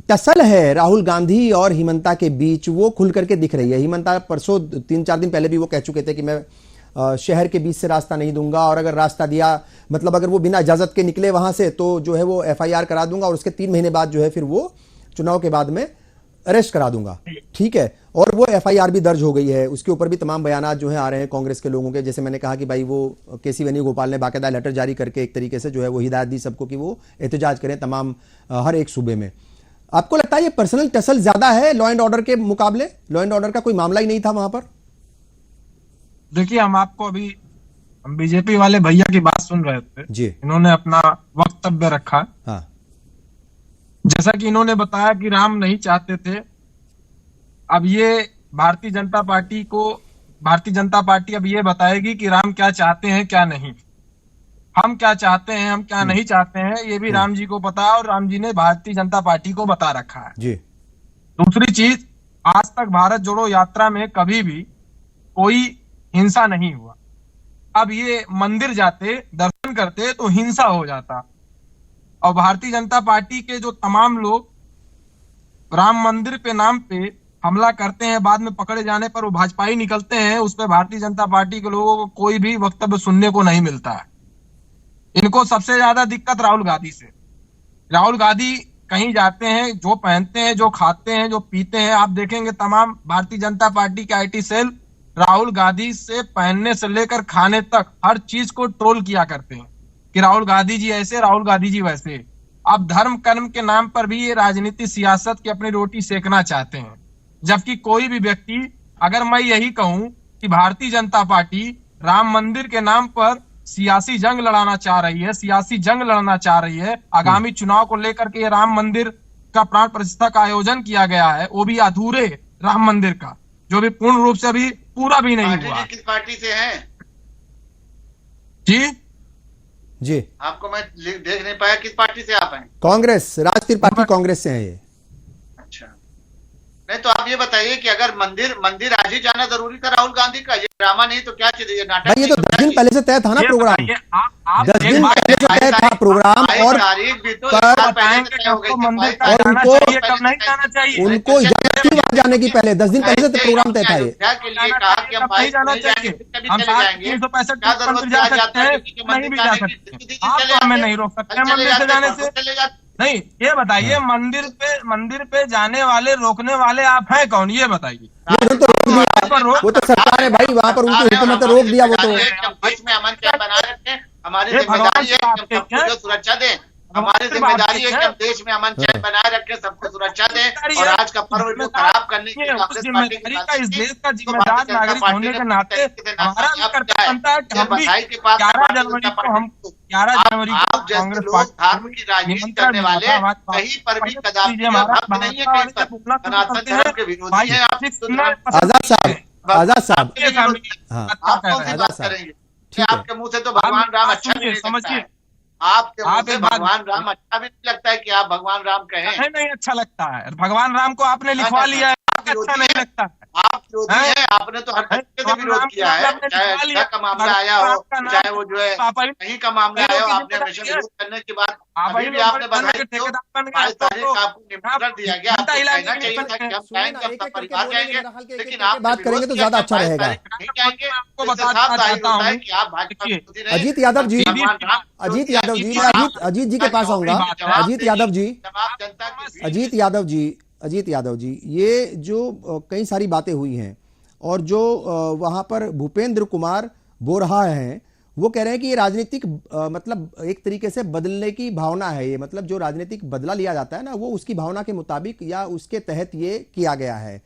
टसल है राहुल गांधी और हिमंता के बीच वो खुल करके दिख रही है। हिमंता परसों 3-4 दिन पहले भी वो कह चुके थे कि मैं शहर के बीच से रास्ता नहीं दूंगा और अगर रास्ता दिया, मतलब अगर वो बिना इजाजत के निकले वहां से तो जो है वो FIR करा दूंगा और उसके 3 महीने बाद जो है फिर वो चुनाव के बाद में अरेस्ट करा दूंगा। ठीक है, और वो FIR भी दर्ज हो गई है, उसके ऊपर भी तमाम बयानात जो है आ रहे हैं कांग्रेस के लोगों के। जैसे मैंने कहा कि भाई वो KC वेणुगोपाल ने बाकायदा लेटर जारी करके एक तरीके से जो है वो हिदायत दी सबको कि वो एहतजाज करें तमाम हर एक सूबे में। आपको लगता है ये पर्सनल टसल ज्यादा है लॉ एंड ऑर्डर के मुकाबले? लॉ एंड ऑर्डर का कोई मामला ही नहीं था वहां पर। देखिए, हम आपको अभी बीजेपी वाले भैया की बात सुन रहे थे जी, इन्होंने अपना वक्तव्य रखा। हाँ, जैसा कि इन्होंने बताया कि राम नहीं चाहते थे। अब ये भारतीय जनता पार्टी अब ये बताएगी कि राम क्या चाहते हैं क्या नहीं। हम क्या चाहते हैं, हम क्या नहीं चाहते हैं, ये भी राम जी को पता है और राम जी ने भारतीय जनता पार्टी को बता रखा है जी। दूसरी चीज, आज तक भारत जोड़ो यात्रा में कभी भी कोई हिंसा नहीं हुआ। अब ये मंदिर जाते, दर्शन करते तो हिंसा हो जाता। और भारतीय जनता पार्टी के जो तमाम लोग राम मंदिर पे नाम पे हमला करते हैं, बाद में पकड़े जाने पर वो भाजपाई निकलते हैं, उस पर भारतीय जनता पार्टी के लोगों को कोई भी वक्तव्य सुनने को नहीं मिलता है। इनको सबसे ज्यादा दिक्कत राहुल गांधी से। राहुल गांधी कहीं जाते हैं, जो पहनते हैं, जो खाते हैं, जो पीते हैं, आप देखेंगे तमाम भारतीय जनता पार्टी के IT सेल राहुल गांधी से पहनने से लेकर खाने तक हर चीज को ट्रोल किया करते हैं कि राहुल गांधी जी ऐसे, राहुल गांधी जी वैसे। अब धर्म कर्म के नाम पर भी ये राजनीति सियासत की अपनी रोटी सेकना चाहते हैं। जबकि कोई भी व्यक्ति, अगर मैं यही कहूं कि भारतीय जनता पार्टी राम मंदिर के नाम पर सियासी जंग लड़ाना चाह रही है, सियासी जंग लड़ना चाह रही है, आगामी चुनाव को लेकर के ये राम मंदिर का प्राण प्रतिष्ठा का आयोजन किया गया है, वो भी अधूरे राम मंदिर का, जो भी पूर्ण रूप से अभी पूरा भी नहीं हुआ। किस पार्टी से हैं जी जी, आपको मैं देख नहीं पाया, किस पार्टी से आप हैं? कांग्रेस, राष्ट्रीय पार्टी कांग्रेस से है ये। अच्छा, नहीं तो आप ये बताइए कि अगर मंदिर आज ही जाना जरूरी था राहुल गांधी का? ये ड्रामा नहीं तो क्या चीज, ये नाटक? भाई ये तो 10 दिन पहले से तय था ना प्रोग्राम, 10 दिन पहले से तय था प्रोग्राम, और तारीख भी तो उनको इजाजत थी वहां जाने की, पहले 10 दिन पहले से प्रोग्राम तय था। ये के लिए कहा कि हम नहीं जाना चाहिए, हम 365 मंदिर जा सकते हैं, नहीं भी जा सकते, आप हमें नहीं रोक सकते मंदिर से जाने से। नहीं, ये बताइए मंदिर पे जाने वाले, रोकने वाले आप हैं कौन, ये बताइए। वो तो सरकार है भाई, वहाँ पर उनकी हुकूमत ने रोक दिया। वो तो देश में अमन चैन बनाए रखें, हमारी जिम्मेदारी है कि हम सबको जो सुरक्षा दें, हमारी जिम्मेदारी है कि हम देश में अमन चैन बनाए रखें, सबको सुरक्षा दें। और आज का पर्व जो खराब करने की कांग्रेस पार्टी की इस देश का जिम्मेदार नागरिक होने के नाते हमारा भी कर्तव्य बनता है कि हम भी 11 जनवरी को कांग्रेस धर्म की राजनीति करने वाले कहीं पर भी कदापि भक्त नहीं है, कहीं पर सनातन धर्म के विरोधी है। आजाद साहब आप कौन सी बात करेंगे? आपके मुंह से तो भगवान राम अच्छा नहीं लगता है, आपके मुंह से भगवान राम अच्छा भी नहीं लगता है कि आप भगवान राम कहें। नहीं अच्छा लगता है, भगवान राम को आपने लिखवा लिया है, अच्छा नहीं लगता है। आप विरोधी हैं, आपने तो हर तरीके से विरोध किया है, चाहे अच्छा का मामला आया हो, चाहे वो जो है कहीं का मामला आया हो, आपने हमेशा विरोध करने के बाद अभी भी आपने बधाई दी। 22 तारीख को आपको निमंत्रण दिया गया, आपको कहना चाहिए था कि हम जाएंगे, अपना परिवार जाएंगे, लेकिन आप बात करेंगे तो ज्यादा अच्छा रहेगा। नहीं जाएंगे, इससे साफ जाहिर होता है कि आप भाजपा विरोधी नहीं। अजीत यादव जी, अजीत जी के पास आऊंगा। अजीत यादव जी, ये जो कई सारी बातें हुई हैं, और जो वहां पर भूपेंद्र कुमार बोरहा हैं, वो कह रहे हैं कि ये राजनीतिक मतलब एक तरीके से बदलने की भावना है। ये मतलब जो राजनीतिक बदला लिया जाता है ना, वो उसकी भावना के मुताबिक या उसके तहत ये किया गया है।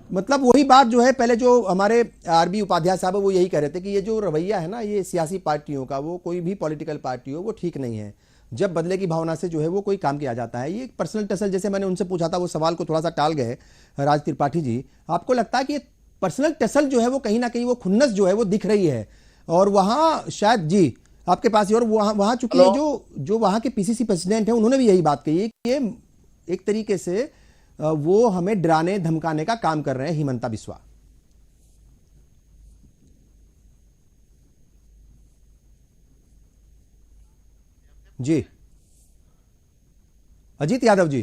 मतलब वही बात जो है, पहले जो हमारे आरबी उपाध्याय साहब वो यही कह रहे थे कि ये जो रवैया है ना, ये सियासी पार्टियों का, वो कोई भी पॉलिटिकल पार्टी हो, वो ठीक नहीं है। जब बदले की भावना से जो है वो कोई काम किया जाता है। ये पर्सनल टसल, जैसे मैंने उनसे पूछा था, वो सवाल को थोड़ा सा टाल गए राज त्रिपाठी जी। आपको लगता है कि ये पर्सनल टसल जो है वो कहीं ना कहीं वो खुन्नस जो है वो दिख रही है, और वहाँ शायद जी आपके पास ही, और वहाँ चूंकि जो वहाँ के पीसीसी प्रेसिडेंट हैं, उन्होंने भी यही बात कही है कि ये एक तरीके से वो हमें डराने धमकाने का काम कर रहे हैं, हिमंता बिस्वा। जी अजीत यादव जी,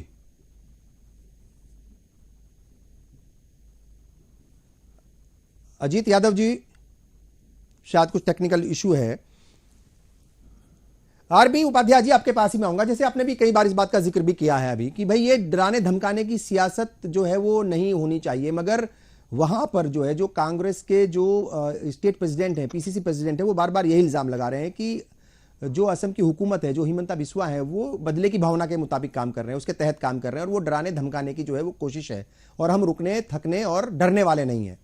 शायद कुछ टेक्निकल इशू है। आरबी उपाध्याय जी, आपके पास ही मैं आऊंगा। जैसे आपने भी कई बार इस बात का जिक्र भी किया है अभी कि भाई ये डराने धमकाने की सियासत जो है वो नहीं होनी चाहिए, मगर वहां पर जो है, जो कांग्रेस के जो स्टेट प्रेसिडेंट हैं, पीसीसी प्रेसिडेंट है, वो बार बार यही इल्जाम लगा रहे हैं कि जो असम की हुकूमत है, जो हिमंता बिस्वा है, वो बदले की भावना के मुताबिक काम कर रहे हैं, उसके तहत काम कर रहे हैं, और वो डराने धमकाने की जो है वो कोशिश है, और हम रुकने थकने और डरने वाले नहीं हैं।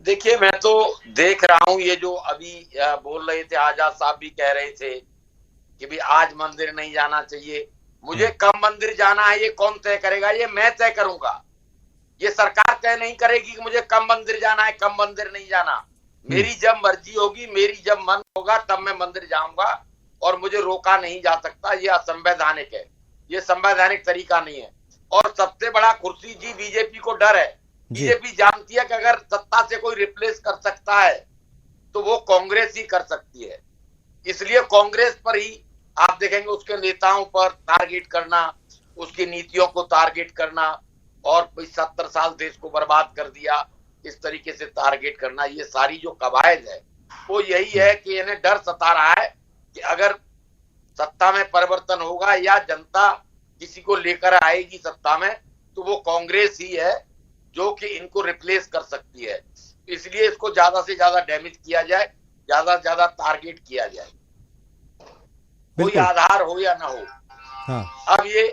देखिए, मैं तो देख रहा हूं, ये जो अभी बोल रहे थे, आजाद साहब भी कह रहे थे कि भी आज मंदिर नहीं जाना चाहिए। मुझे कब मंदिर जाना है ये कौन तय करेगा? ये मैं तय करूंगा। ये सरकार तय नहीं करेगी कि मुझे कब मंदिर जाना है, कब मंदिर नहीं जाना। मेरी जब मर्जी होगी, मेरी जब मन होगा, तब मैं मंदिर जाऊंगा, और मुझे रोका नहीं जा सकता। ये असंवैधानिक है, ये संवैधानिक तरीका नहीं है। और सबसे बड़ा कुर्सी जी बीजेपी को डर है। बीजेपी जानती है कि अगर सत्ता से कोई रिप्लेस कर सकता है तो वो कांग्रेस ही कर सकती है। इसलिए कांग्रेस पर ही आप देखेंगे उसके नेताओं पर टारगेट करना, उसकी नीतियों को टारगेट करना, और 70 साल देश को बर्बाद कर दिया, इस तरीके से टारगेट करना। ये सारी जो कवायद है वो यही है कि इन्हें डर सता रहा है कि अगर सत्ता में परिवर्तन होगा या जनता किसी को लेकर आएगी सत्ता में, तो वो कांग्रेस ही है जो कि इनको रिप्लेस कर सकती है। इसलिए इसको ज्यादा से ज्यादा डैमेज किया जाए, ज्यादा से ज्यादा टारगेट किया जाए। कोई आधार हो या ना हो। हाँ। अब ये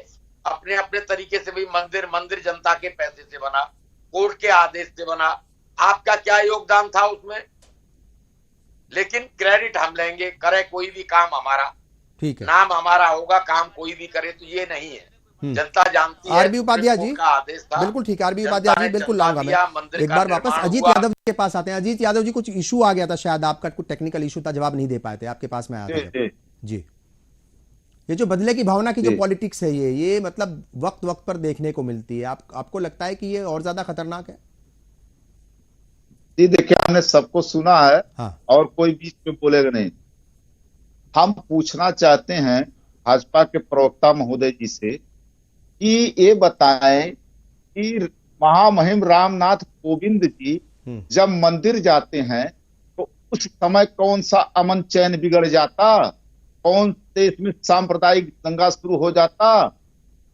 अपने अपने तरीके से भी मंदिर जनता के पैसे से बना, कोर्ट के आदेश से बना, आपका क्या योगदान था उसमें? लेकिन क्रेडिट हम लेंगे, करे कोई भी काम हमारा, ठीक है, नाम हमारा होगा, काम कोई भी करे, तो ये नहीं है। जनता जानती है। आरबी उपाध्याय जी का आदेश था, बिल्कुल ठीक है, आरबी उपाध्याय जी बिल्कुल लाऊंगा मैं एक बार वापस अजीत यादव के पास आते हैं। अजीत यादव जी, कुछ इशू आ गया था शायद, आपका कुछ टेक्निकल इशू था, जवाब नहीं दे पाए थे, आपके पास में आया था जी। ये जो बदले की भावना की जो पॉलिटिक्स है, ये मतलब वक्त वक्त पर देखने को मिलती है, आपको लगता है कि ये और ज्यादा खतरनाक है? जी देखिए, हमने सबको सुना है। हाँ। और कोई बीच में बोलेगा नहीं। हम पूछना चाहते हैं भाजपा के प्रवक्ता महोदय जी से कि ये बताएं कि महामहिम रामनाथ कोविंद जी जब मंदिर जाते हैं तो उस समय कौन सा अमन चैन बिगड़ जाता, कौन देश में सांप्रदायिक दंगा शुरू हो जाता?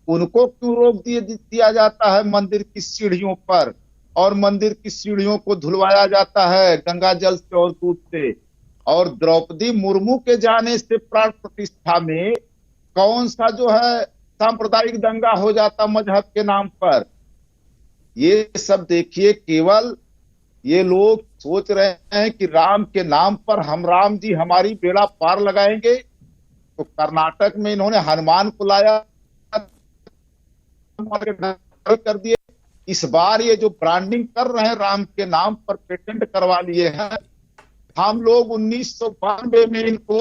उनको क्यों रोक दिया जाता है मंदिर की सीढ़ियों पर, और मंदिर की सीढ़ियों को धुलवाया जाता है गंगा जल से और दूध से? और द्रौपदी मुर्मू के जाने से प्राण प्रतिष्ठा में कौन सा जो है सांप्रदायिक दंगा हो जाता मजहब के नाम पर? ये सब देखिए, केवल ये लोग सोच रहे हैं कि राम के नाम पर हम राम जी हमारी बेड़ा पार लगाएंगे। तो कर्नाटक में इन्होंने हनुमान को लाया कर दिए। इस बार ये जो ब्रांडिंग कर रहे हैं राम के नाम पर, पेटेंट करवा लिए हैं। हम लोग 1992 में इनको,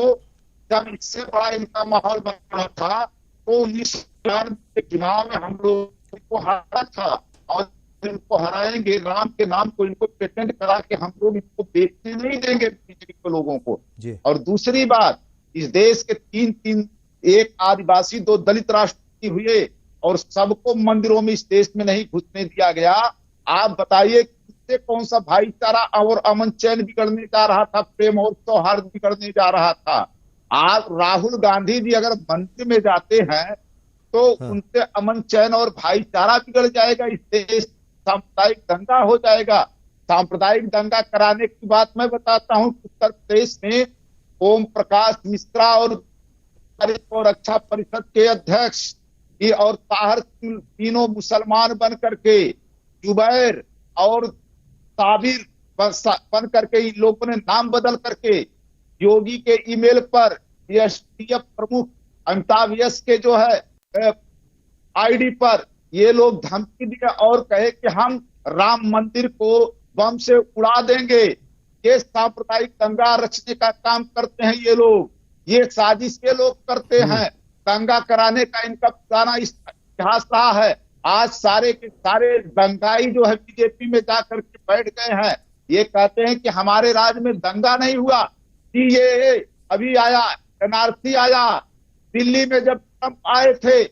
जब इससे बड़ा इनका माहौल बन रहा था, तो 1992 के चुनाव में हम लोग इनको हराया था, और इनको हराएंगे, राम के नाम को इनको पेटेंट करा के हम लोग इनको बेचने नहीं देंगे बीजेपी के लोगों को। और दूसरी बात, इस देश के तीन एक आदिवासी 2 दलित राष्ट्रपति हुए और सबको मंदिरों में इस देश में नहीं घुसने दिया गया। आप बताइए किससे कौन सा भाईचारा और अमन चैन बिगड़ने जा रहा था, प्रेम और सौहार्द बिगड़ने जा रहा था? आप राहुल गांधी जी अगर मंदिर में जाते हैं तो उनसे अमन चैन और भाईचारा बिगड़ जाएगा, इस देश सांप्रदायिक दंगा हो जाएगा। सांप्रदायिक दंगा कराने की बात मैं बताता हूँ। उत्तर प्रदेश में ओम प्रकाश मिश्रा और रक्षा परिषद के अध्यक्ष और ताहर, तीनों मुसलमान बन करके, जुबैर और साबिर बन करके, इन लोगों ने नाम बदल करके योगी के ईमेल पर एसटीएफ प्रमुख अमिताभ यश के जो है आईडी पर ये लोग धमकी दिए और कहे कि हम राम मंदिर को बम से उड़ा देंगे। ये सांप्रदायिक दंगा रचने का काम करते हैं ये लोग, ये साजिश ये लोग करते हैं। दंगा कराने का इनका पुराना इतिहास रहा है। आज सारे के सारे दंगाई जो है बीजेपी में जाकर के बैठ गए हैं। ये कहते हैं कि हमारे राज्य में दंगा नहीं हुआ, ये अभी आया, एनआरसी आया, दिल्ली में जब ट्रंप आए थे,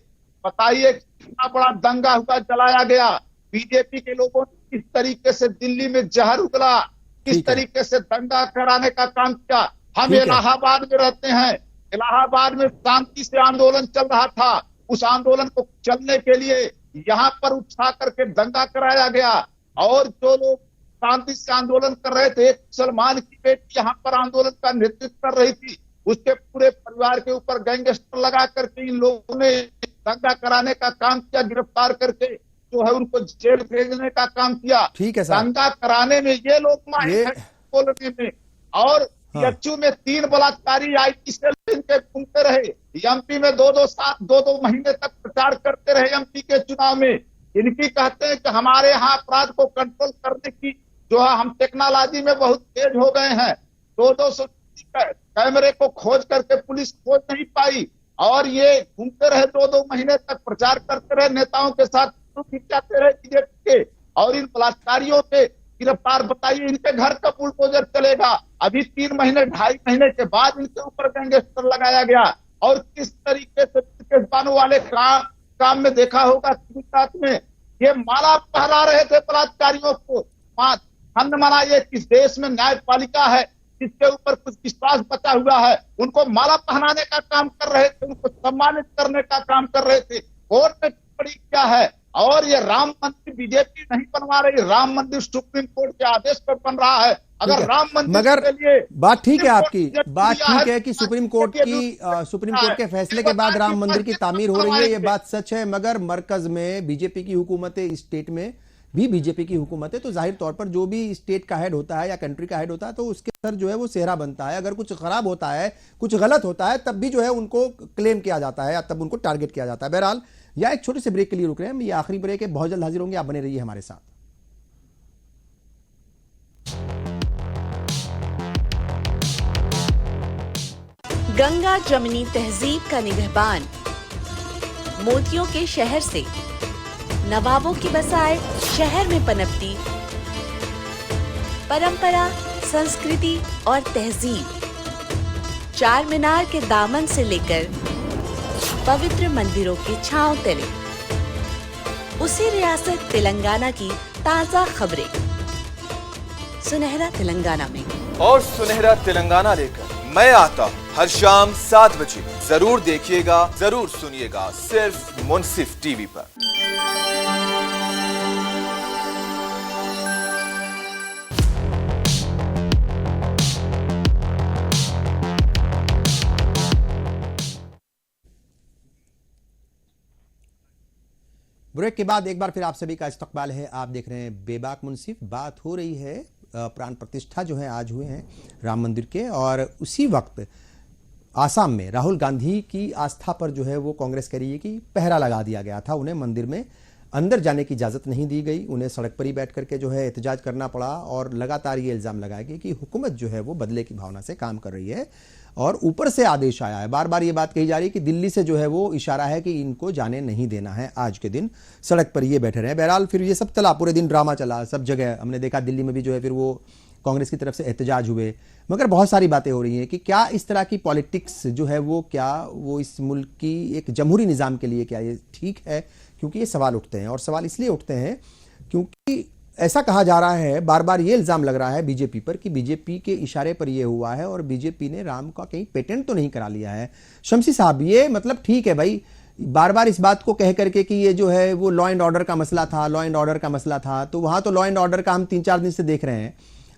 बताइए कितना बड़ा दंगा हुआ, जलाया गया। बीजेपी के लोगों ने किस तरीके से दिल्ली में जहर उगला, किस तरीके से दंगा कराने का काम किया। हम इलाहाबाद में रहते हैं, इलाहाबाद में शांति से आंदोलन चल रहा था। उस आंदोलन को चलने के लिए यहाँ पर उठा करके दंगा कराया गया, और जो लोग शांति से आंदोलन कर रहे थे, एक मुसलमान की बेटी यहाँ पर आंदोलन का नेतृत्व कर रही थी, उसके पूरे परिवार के ऊपर गैंगस्टर लगा करके इन लोगों ने दंगा कराने का काम किया, गिरफ्तार करके जो है उनको जेल भेजने का काम किया। ठीक है, दंगा कराने में ये लोग माहिर हैं, बोलने में। और यक्षु में 3 बलात्कारी आईटी सेल इनके घूमते रहे, एमपी में 2 महीने तक प्रचार करते रहे एमपी के चुनाव में। इनकी कहते हैं कि हमारे यहाँ अपराध को कंट्रोल करने की जो है हम टेक्नोलॉजी में बहुत तेज हो गए हैं। 200 कैमरे को खोज करके पुलिस खोज नहीं पाई, और ये घूमते रहे 2 महीने तक प्रचार करते रहे, नेताओं के साथ जाते रहे बीजेपी के। और इन बलात्कारियों के गिरफ्तार, बताइए इनके घर का बुलडोजर चलेगा। अभी 3 महीने 2.5 महीने के बाद इनके ऊपर गैंगस्टर लगाया गया। और किस तरीके से बानू वाले काम में देखा होगा गुजरात में, ये माला पहरा रहे थे बलात्कारियों को। हमने माना ये किस देश में न्यायपालिका है जिसके ऊपर कुछ विश्वास बचा हुआ है, उनको माला पहनाने का काम कर रहे थे, उनको सम्मानित करने का काम कर रहे थे। कोर्ट में टिप्पणी क्या है और ये राम मंदिर बीजेपी नहीं बनवा रही, राम मंदिर सुप्रीम कोर्ट के आदेश पर बन रहा है। अगर राम मंदिर मगर के लिए बात ठीक है आपकी, बात ठीक है कि सुप्रीम कोर्ट के फैसले के बाद राम मंदिर की तामीर हो रही है, ये बात सच है। मगर मरकज में बीजेपी की हुकूमत है, स्टेट में भी बीजेपी की हुकूमत है, तो जाहिर तौर पर जो भी स्टेट का हेड होता है या कंट्री का हेड होता है तो उसके सर जो है वो सेहरा बनता है। अगर कुछ खराब होता है, कुछ गलत होता है, तब भी जो है उनको क्लेम किया जाता है या तब उनको टारगेट किया जाता है। बहरहाल या एक छोटे से ब्रेक के लिए रुक रहे हैं, ये आखिरी ब्रेक है, बहुत जल्द हाजिर होंगे, आप बने रहिए हमारे साथ। गंगा जमनी तहजीब का निगहबान, मोतियों के शहर से नवाबों की बसाए शहर में पनपती परंपरा, संस्कृति और तहजीब, चार मीनार के दामन से लेकर पवित्र मंदिरों की छांव तले, उसी रियासत तेलंगाना की ताजा खबरें सुनहरा तेलंगाना में। और सुनहरा तेलंगाना लेकर मैं आता हूँ हर शाम 7 बजे। जरूर देखिएगा, जरूर सुनिएगा, सिर्फ मुंसिफ टीवी पर। ब्रेक के बाद एक बार फिर आप सभी का इस्तकबाल है। आप देख रहे हैं बेबाक मुंसिफ। बात हो रही है प्राण प्रतिष्ठा जो है आज हुए हैं राम मंदिर के, और उसी वक्त आसाम में राहुल गांधी की आस्था पर जो है वो कांग्रेस कह रही है कि पहरा लगा दिया गया था। उन्हें मंदिर में अंदर जाने की इजाज़त नहीं दी गई, उन्हें सड़क पर ही बैठ करके जो है एहतजाज करना पड़ा, और लगातार ये इल्ज़ाम लगाया गया कि हुकूमत जो है वो बदले की भावना से काम कर रही है और ऊपर से आदेश आया है। बार बार ये बात कही जा रही है कि दिल्ली से जो है वो इशारा है कि इनको जाने नहीं देना है, आज के दिन सड़क पर ये बैठे रहे। बहरहाल फिर ये सब चला, पूरे दिन ड्रामा चला, सब जगह हमने देखा, दिल्ली में भी जो है फिर वो कांग्रेस की तरफ से एहतजाज हुए। मगर बहुत सारी बातें हो रही हैं कि क्या इस तरह की पॉलिटिक्स जो है वो क्या वो इस मुल्क की एक जमहूरी निज़ाम के लिए क्या ये ठीक है, क्योंकि ये सवाल उठते हैं। और सवाल इसलिए उठते हैं क्योंकि ऐसा कहा जा रहा है, बार बार ये इल्ज़ाम लग रहा है बीजेपी पर कि बीजेपी के इशारे पर ये हुआ है और बीजेपी ने राम का कहीं पेटेंट तो नहीं करा लिया है। शमसी साहब, ये मतलब ठीक है भाई, बार बार इस बात को कह करके कि ये जो है वो लॉ एंड ऑर्डर का मसला था, लॉ एंड ऑर्डर का मसला था, तो वहाँ तो लॉ एंड ऑर्डर का हम 3-4 दिन से देख रहे हैं।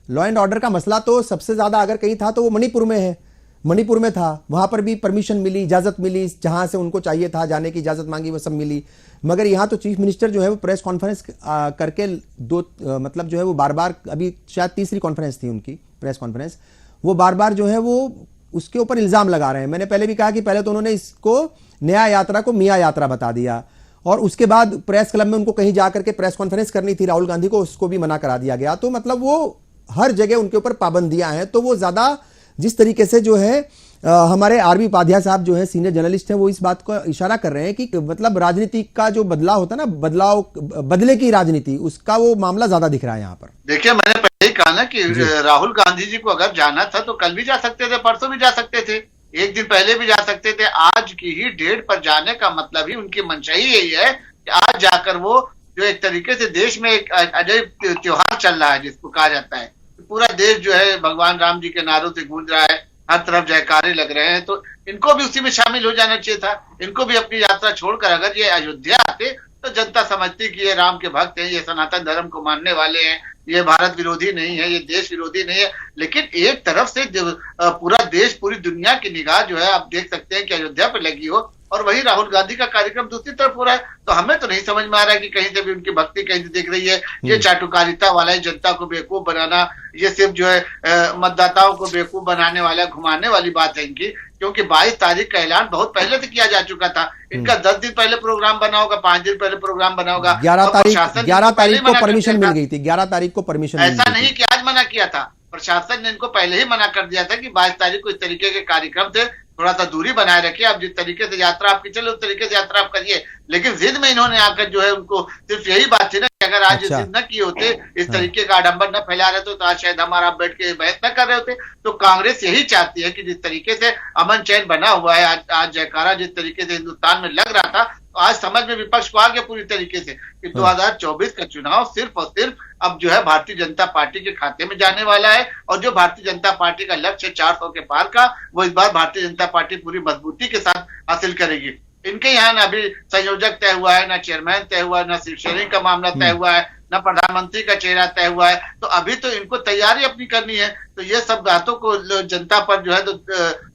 लॉ एंड ऑर्डर का मसला तो सबसे ज़्यादा अगर कहीं था तो वो मणिपुर में है, मणिपुर में था, वहाँ पर भी परमिशन मिली, इजाज़त मिली, जहाँ से उनको चाहिए था जाने की इजाज़त मांगी वो सब मिली। मगर यहाँ तो चीफ मिनिस्टर जो है वो प्रेस कॉन्फ्रेंस करके मतलब जो है वो बार बार, अभी शायद तीसरी कॉन्फ्रेंस थी उनकी प्रेस कॉन्फ्रेंस, वो बार बार जो है वो उसके ऊपर इल्ज़ाम लगा रहे हैं। मैंने पहले भी कहा कि पहले तो उन्होंने इसको न्याय यात्रा को मियाँ यात्रा बता दिया, और उसके बाद प्रेस क्लब में उनको कहीं जाकर के प्रेस कॉन्फ्रेंस करनी थी राहुल गांधी को, उसको भी मना करा दिया गया। तो मतलब वो हर जगह उनके ऊपर पाबंदियां हैं। तो वो ज़्यादा जिस तरीके से जो है हमारे आरबी उपाध्याय साहब जो है सीनियर जर्नलिस्ट हैं, वो इस बात को इशारा कर रहे हैं कि मतलब राजनीति का जो बदलाव होता है ना, बदले की राजनीति, उसका वो मामला ज्यादा दिख रहा है यहाँ पर। देखिए, मैंने पहले ही कहा ना कि राहुल गांधी जी को अगर जाना था तो कल भी जा सकते थे, परसों भी जा सकते थे, एक दिन पहले भी जा सकते थे। आज की ही डेट पर जाने का मतलब ही उनकी मंशा ही यही है कि आज जाकर वो जो एक तरीके से देश में एक अजय त्योहार चल रहा है जिसको कहा जाता है, पूरा देश जो है भगवान राम जी के नारों से गूंज रहा है, हर तरफ जयकारे लग रहे हैं, तो इनको भी उसी में शामिल हो जाना चाहिए था। इनको भी अपनी यात्रा छोड़कर अगर ये अयोध्या आते तो जनता समझती कि ये राम के भक्त हैं, ये सनातन धर्म को मानने वाले हैं, ये भारत विरोधी नहीं है, ये देश विरोधी नहीं है। लेकिन एक तरफ से पूरा देश, पूरी दुनिया की निगाह जो है आप देख सकते हैं कि अयोध्या पर लगी हो, और वही राहुल गांधी का कार्यक्रम दूसरी तरफ हो रहा है। तो हमें तो नहीं समझ में आ रहा है कि कहीं से भी उनकी भक्ति कहीं से दिख रही है। ये चाटुकारिता वाला है, जनता को बेवकूफ बनाना, ये सिर्फ जो है मतदाताओं को बेवकूफ बनाने वाला, घुमाने वाली बात है इनकी। क्योंकि 22 तारीख का ऐलान बहुत पहले से किया जा चुका था। इनका 10 दिन पहले प्रोग्राम बना होगा, 5 दिन पहले प्रोग्राम बना होगा। 11 तारीख को परमिशन मिल गई थी, 11 तारीख को परमिशन। ऐसा नहीं कि आज मना किया था, प्रशासन ने इनको पहले ही मना कर दिया था कि 22 तारीख को इस तरीके के कार्यक्रम से थोड़ा सा दूरी बनाए रखिए। आप जिस तरीके से यात्रा आपकी चले उस तरीके से यात्रा आप करिए। लेकिन जिद में इन्होंने आकर जो है उनको सिर्फ यही बात थी ना कि अगर आज जिद न किए होते, इस तरीके का आडंबर न फैला रहे तो आज शायद हमारा बैठ के बहस न कर रहे होते। तो कांग्रेस यही चाहती है कि जिस तरीके से अमन चैन बना हुआ है, आज जयकारा जिस तरीके से हिंदुस्तान में लग रहा था, तो आज समझ में विपक्ष को आ गया पूरी तरीके से कि 2024 का चुनाव सिर्फ और सिर्फ अब जो है भारतीय जनता पार्टी के खाते में जाने वाला है। और जो भारतीय जनता पार्टी का लक्ष्य 400 के पार का, वो इस बार भारतीय जनता पार्टी पूरी मजबूती के साथ हासिल करेगी। इनके यहाँ ना अभी संयोजक तय हुआ है, ना चेयरमैन तय हुआ है, ना सीट शेयरिंग का मामला तय हुआ है, ना प्रधानमंत्री का चेहरा तय हुआ है। तो अभी तो इनको तैयारी अपनी करनी है। तो ये सब बातों को जनता पर जो है तो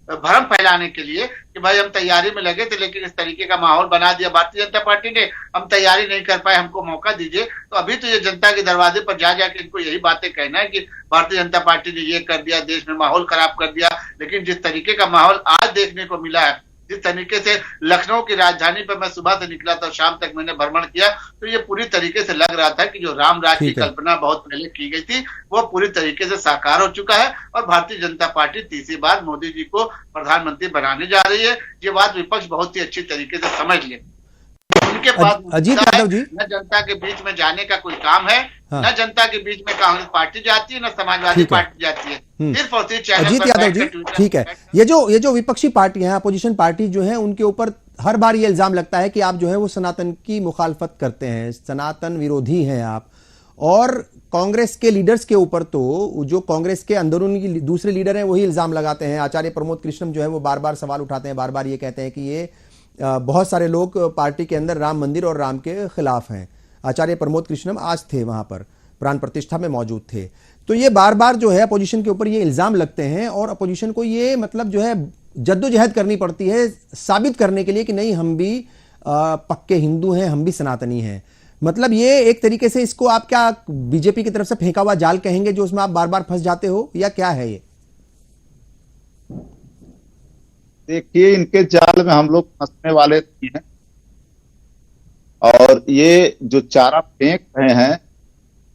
भ्रम फैलाने के लिए कि भाई हम तैयारी में लगे थे, लेकिन इस तरीके का माहौल बना दिया भारतीय जनता पार्टी ने, हम तैयारी नहीं कर पाए, हमको मौका दीजिए। तो अभी तो ये जनता के दरवाजे पर जा जाके इनको यही बातें कहना है कि भारतीय जनता पार्टी ने ये कर दिया, देश में माहौल खराब कर दिया। लेकिन जिस तरीके का माहौल आज देखने को मिला है, जिस तरीके से लखनऊ की राजधानी पर मैं सुबह से निकला था, शाम तक मैंने भ्रमण किया, तो ये पूरी तरीके से लग रहा था कि जो राम राज की कल्पना बहुत पहले की गई थी वो पूरी तरीके से साकार हो चुका है और भारतीय जनता पार्टी तीसरी बार मोदी जी को प्रधानमंत्री बनाने जा रही है। ये बात विपक्ष बहुत ही अच्छी तरीके से समझ ले। उनके पास अजीत यादव जी, न जनता के बीच में जाने का कोई काम है, न जनता के बीच में कांग्रेस पार्टी जाती है, न समाजवादी पार्टी जाती है, सिर्फ और सिर्फ चैनल अजीत यादव जी, ठीक है। ये जो विपक्षी पार्टियां हैं, अपोजिशन पार्टी जो है, उनके ऊपर हर बार ये इल्जाम लगता है कि आप जो है वो सनातन की मुखालफत करते हैं, सनातन विरोधी हैं आप। और कांग्रेस के लीडर्स के ऊपर तो जो कांग्रेस के अंदरूनी दूसरे लीडर हैं वही इल्जाम लगाते हैं। आचार्य प्रमोद कृष्णम जो है वो बार बार सवाल उठाते हैं, बार बार ये कहते हैं कि ये बहुत सारे लोग पार्टी के अंदर राम मंदिर और राम के खिलाफ हैं। आचार्य प्रमोद कृष्णम आज थे वहां पर, प्राण प्रतिष्ठा में मौजूद थे। तो ये बार बार जो है अपोजिशन के ऊपर ये इल्जाम लगते हैं और अपोजिशन को ये मतलब जो है जद्दोजहद करनी पड़ती है साबित करने के लिए कि नहीं, हम भी पक्के हिंदू हैं, हम भी सनातनी हैं। मतलब ये एक तरीके से इसको आप क्या बीजेपी की तरफ से फेंका हुआ जाल कहेंगे जो उसमें आप बार बार फंस जाते हो, या क्या है ये? देखिए, इनके जाल में हम लोग फंसने वाले नहीं हैं। और ये जो चारा फेंक रहे हैं,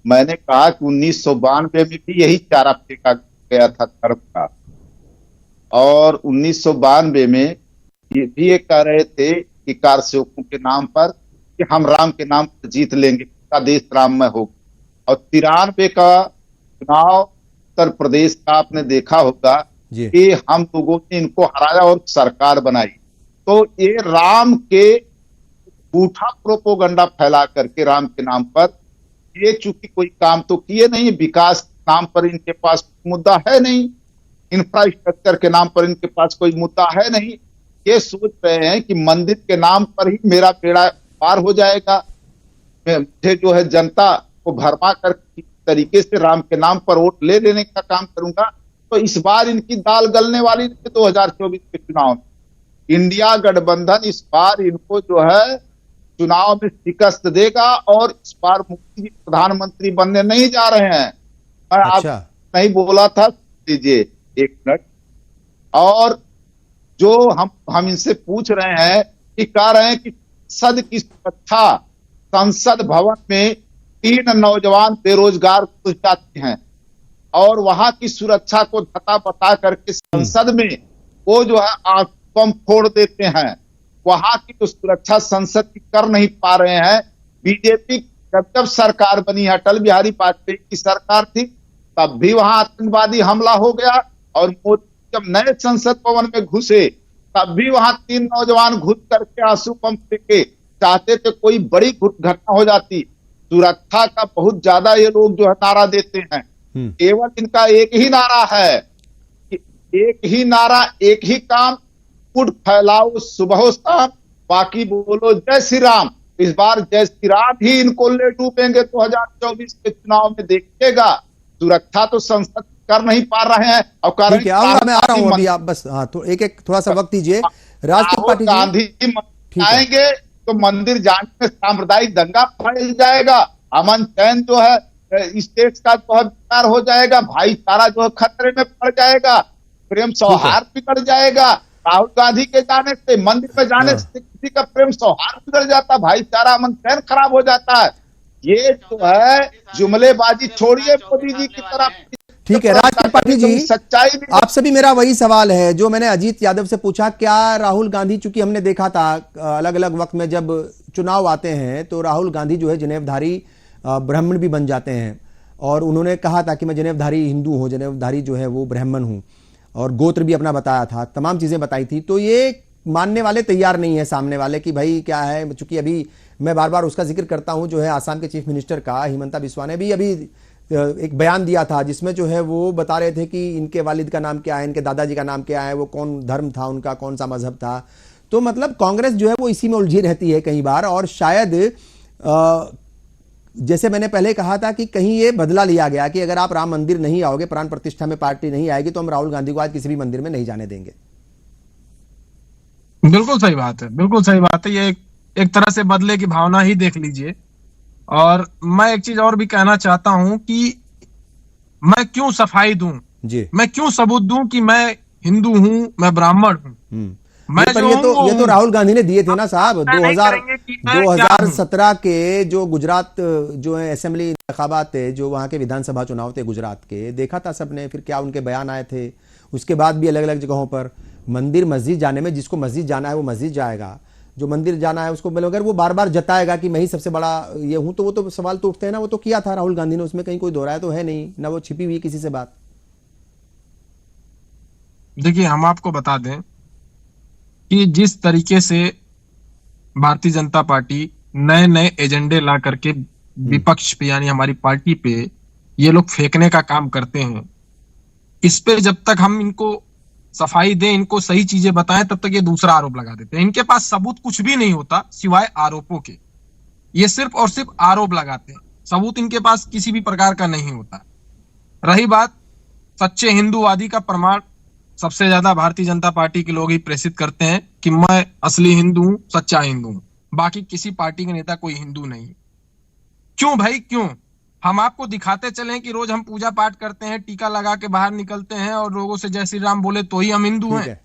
मैंने कहा कि 1992 में भी यही चारा फेंका गया था धर्म का। और 1992 में ये भी ये कह रहे थे कि कार सेवकों के नाम पर कि हम राम के नाम पर जीत लेंगे, पूरा देश राममय होगा। और 93 का चुनाव उत्तर प्रदेश का आपने देखा होगा कि हम लोगों ने इनको हराया और सरकार बनाई। तो ये राम के झूठा प्रोपोगंडा फैला करके राम के नाम पर ये चूंकि कोई काम तो किए नहीं, विकास के नाम पर इनके पास मुद्दा है नहीं, इंफ्रास्ट्रक्चर के नाम पर इनके पास कोई मुद्दा है नहीं। ये सोच रहे हैं कि मंदिर के नाम पर ही मेरा बेड़ा पार हो जाएगा, मुझे जो है जनता को भरमा कर तरीके से राम के नाम पर वोट ले लेने का काम करूंगा। तो इस बार इनकी दाल गलने वाली 2024 के चुनाव में इंडिया गठबंधन इस बार इनको जो है चुनाव में शिकस्त देगा और इस बार मोदी जी प्रधानमंत्री बनने नहीं जा रहे हैं। मैं आप नहीं बोला था, दीजिए एक मिनट। और जो हम इनसे पूछ रहे हैं कि कह रहे हैं कि संसद की सुरक्षा, संसद भवन में 3 नौजवान बेरोजगार घुस जाते हैं और वहां की सुरक्षा को धता बता करके संसद में वो जो है बम फोड़ देते हैं। वहां की जो सुरक्षा संसद की कर नहीं पा रहे हैं। बीजेपी जब सरकार बनी है, अटल बिहारी वाजपेयी की सरकार थी, तब भी वहां आतंकवादी हमला हो गया। और मोदी जब नए संसद भवन में घुसे तब भी वहां 3 नौजवान घुस करके आंसू बम फेंके, चाहते थे कोई बड़ी घटना हो जाती। सुरक्षा का बहुत ज्यादा ये लोग जो है नारा देते हैं। केवल इनका एक ही नारा है, एक ही नारा, एक ही काम, फूट फैलाओ सुबह शाम, बाकी बोलो जय श्री राम। इस बार जय श्री राम ही इनको ले डूबेंगे 2024 के चुनाव में, देखिएगा। सुरक्षा तो संसद कर नहीं पा रहे हैं। और कारण मैं आ रहा हूं अभी, आप बस हाँ तो एक थोड़ा सा वक्त दीजिए। राहुल गांधी आएंगे तो मंदिर जाने में सांप्रदायिक दंगा फैल जाएगा, अमन चैन जो है स्टेट का जो है विकार हो जाएगा, भाईचारा जो है खतरे में पड़ जाएगा, प्रेम सौहार्द बिगड़ जाएगा। राहुल गांधी के जाने से, मंदिर में जाने से किसी का प्रेम सौहार्द बिगड़ जाता, भाईचारा अमन चैन खराब हो जाता है। ये जो है जुमलेबाजी छोड़िए मोदी जी की तरफ। ठीक है राज त्रिपाठी जी, सच्चाई आपसे भी मेरा वही सवाल है जो मैंने अजीत यादव से पूछा। क्या राहुल गांधी, चूंकि हमने देखा था अलग अलग वक्त में जब चुनाव आते हैं तो राहुल गांधी जो है जनेवधारी ब्राह्मण भी बन जाते हैं, और उन्होंने कहा था कि मैं जनेवधारी हिंदू हूं, जनेवधारी जो है वो ब्राह्मण हूं, और गोत्र भी अपना बताया था, तमाम चीजें बताई थी। तो ये मानने वाले तैयार नहीं है सामने वाले कि भाई क्या है। चूंकि अभी मैं बार बार उसका जिक्र करता हूं, जो है आसाम के चीफ मिनिस्टर का हिमंता बिस्वा ने भी अभी एक बयान दिया था जिसमें जो है वो बता रहे थे कि इनके वालिद का नाम क्या है, इनके दादाजी का नाम क्या है, वो कौन धर्म था उनका, कौन सा मजहब था। तो मतलब कांग्रेस जो है वो इसी में उलझी रहती है कई बार, और शायद जैसे मैंने पहले कहा था कि कहीं ये बदला लिया गया कि अगर आप राम मंदिर नहीं आओगे, प्राण प्रतिष्ठा में पार्टी नहीं आएगी, तो हम राहुल गांधी को आज किसी भी मंदिर में नहीं जाने देंगे। बिल्कुल सही बात है, बिल्कुल सही बात है। ये एक तरह से बदले की भावना ही देख लीजिए। और मैं एक चीज और भी कहना चाहता हूं कि मैं क्यों सफाई दूं जी, मैं क्यों सबूत दूं कि मैं हिंदू हूं, मैं ब्राह्मण हूं। मैं पर ये तो राहुल गांधी ने दिए थे ना साहब। 2017 के जो गुजरात जो है असेंबली इंतखाबात थे, जो वहां के विधानसभा चुनाव थे गुजरात के, देखा था सबने, फिर क्या उनके बयान आए थे। उसके बाद भी अलग अलग जगहों पर मंदिर मस्जिद जाने में, जिसको मस्जिद जाना है वो मस्जिद जाएगा, जो मंदिर जाना है उसको, अगर वो बार बार जताएगा कि मैं ही सबसे बड़ा ये हूं, तो वो तो सवाल तो उठते हैं ना। वो तो किया था राहुल गांधी ने, उसमें कहीं कोई दोहराया तो है नहीं ना, वो छिपी हुई किसी से बात। देखिए, हम आपको बता दें कि जिस तरीके से भारतीय जनता पार्टी नए नए एजेंडे ला करके विपक्ष पे यानी हमारी पार्टी पे ये लोग फेंकने का काम करते हैं, इस पे जब तक हम इनको सफाई दें, इनको सही चीजें बताएं, तब तक ये दूसरा आरोप लगा देते हैं। इनके पास सबूत कुछ भी नहीं होता सिवाय आरोपों के। ये सिर्फ और सिर्फ आरोप लगाते हैं, सबूत इनके पास किसी भी प्रकार का नहीं होता। रही बात सच्चे हिंदूवादी का प्रमाण, सबसे ज्यादा भारतीय जनता पार्टी के लोग ही प्रेषित करते हैं कि मैं असली हिंदू हूं, सच्चा हिंदू हूं। बाकी किसी पार्टी के नेता कोई हिंदू नहीं। क्यों भाई, क्यों? हम आपको दिखाते चलें कि रोज हम पूजा पाठ करते हैं, टीका लगा के बाहर निकलते हैं और लोगों से जय श्री राम बोले तो ही हम हिंदू हैं?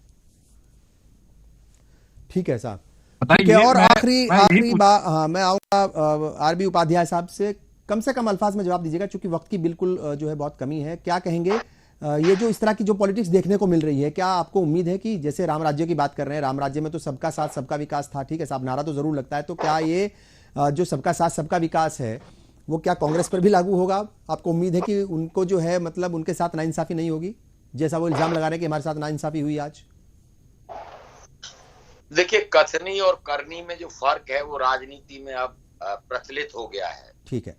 ठीक है साहब, बताइए। और आखिरी बात, हाँ, मैं आऊंगा आरबी उपाध्याय साहब से कम अल्फाज में जवाब दीजिएगा, क्योंकि वक्त की बिल्कुल जो है बहुत कमी है। क्या कहेंगे ये जो इस तरह की जो पॉलिटिक्स देखने को मिल रही है, क्या आपको उम्मीद है कि जैसे राम राज्य की बात कर रहे हैं, राम राज्य में तो सबका साथ सबका विकास था, ठीक है साहब, नारा तो जरूर लगता है, तो क्या ये जो सबका साथ सबका विकास है वो क्या कांग्रेस पर भी लागू होगा? आपको उम्मीद है कि उनको जो है मतलब उनके साथ नाइंसाफी नहीं होगी, जैसा वो इल्जाम लगा रहे हैं कि हमारे साथ नाइंसाफी हुई आज? देखिए, कथनी और करनी में जो फर्क है वो राजनीति में अब प्रचलित हो गया है। ठीक है,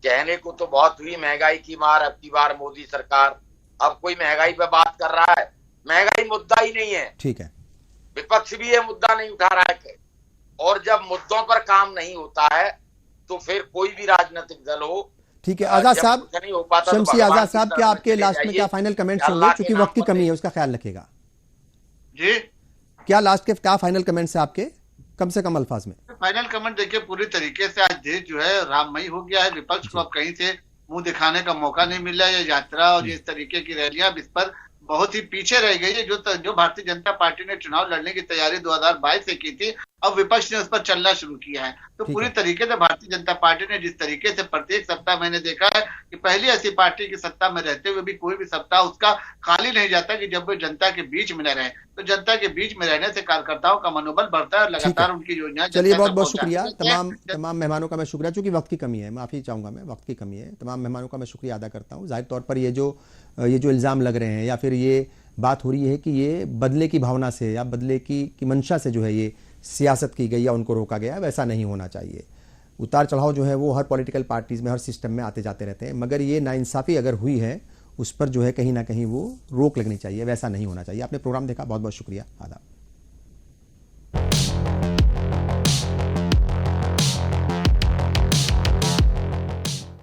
कहने को तो बहुत हुई महंगाई की मार, अब की बार मोदी सरकार, अब कोई महंगाई पे बात कर रहा है? महंगाई मुद्दा ही नहीं है। ठीक है, विपक्ष भी ये मुद्दा नहीं उठा रहा है। और जब मुद्दों पर काम नहीं होता है तो फिर कोई भी राजनीतिक दल हो। ठीक है, आजाद साहब, शमसी आजाद साहब, क्या आपके लास्ट में क्या फाइनल कमेंट्स होंगे, क्योंकि वक्त की कमी है, उसका ख्याल रखिएगा जी। क्या लास्ट के क्या फाइनल कमेंट्स है आपके, कम से कम अल्फाज में? फाइनल कमेंट देखिए, पूरी तरीके से आज देश जो है राममय हो गया है। विपक्ष को अब कहीं से मुंह दिखाने का मौका नहीं मिला। ये यात्रा और इस तरीके की रैलियां इस पर बहुत ही पीछे रह गई है। जो भारतीय जनता पार्टी ने चुनाव लड़ने की तैयारी 2022 से की थी, अब विपक्ष ने उस पर चलना शुरू किया है। तो पूरी तरीके से भारतीय जनता पार्टी ने जिस तरीके से प्रत्येक सप्ताह मैंने देखा है कि पहली ऐसी पार्टी की सत्ता में रहते हुए भी कोई भी सप्ताह उसका खाली नहीं जाता कि जब वो जनता के बीच में न रहे। तो जनता के बीच में रहने से कार्यकर्ताओं का मनोबल बढ़ता है और लगातार उनकी योजनाएं। चलिए, बहुत बहुत शुक्रिया तमाम मेहमानों का। मैं शुक्रिया, चूंकि वक्त की कमी है, माफी चाहूंगा, मैं वक्त की कमी है, तमाम मेहमानों का मैं शुक्रिया अदा करता हूँ। जाहिर तौर पर ये जो इल्जाम लग रहे हैं या फिर ये बात हो रही है कि ये बदले की भावना से या बदले की मंशा से जो है ये सियासत की गई या उनको रोका गया, वैसा नहीं होना चाहिए। उतार चढ़ाव जो है वो हर पॉलिटिकल पार्टीज में, हर सिस्टम में आते जाते रहते हैं, मगर ये नाइंसाफी अगर हुई है उस पर जो है कहीं ना कहीं वो रोक लगनी चाहिए, वैसा नहीं होना चाहिए। आपने प्रोग्राम देखा, बहुत बहुत शुक्रिया, आदाब।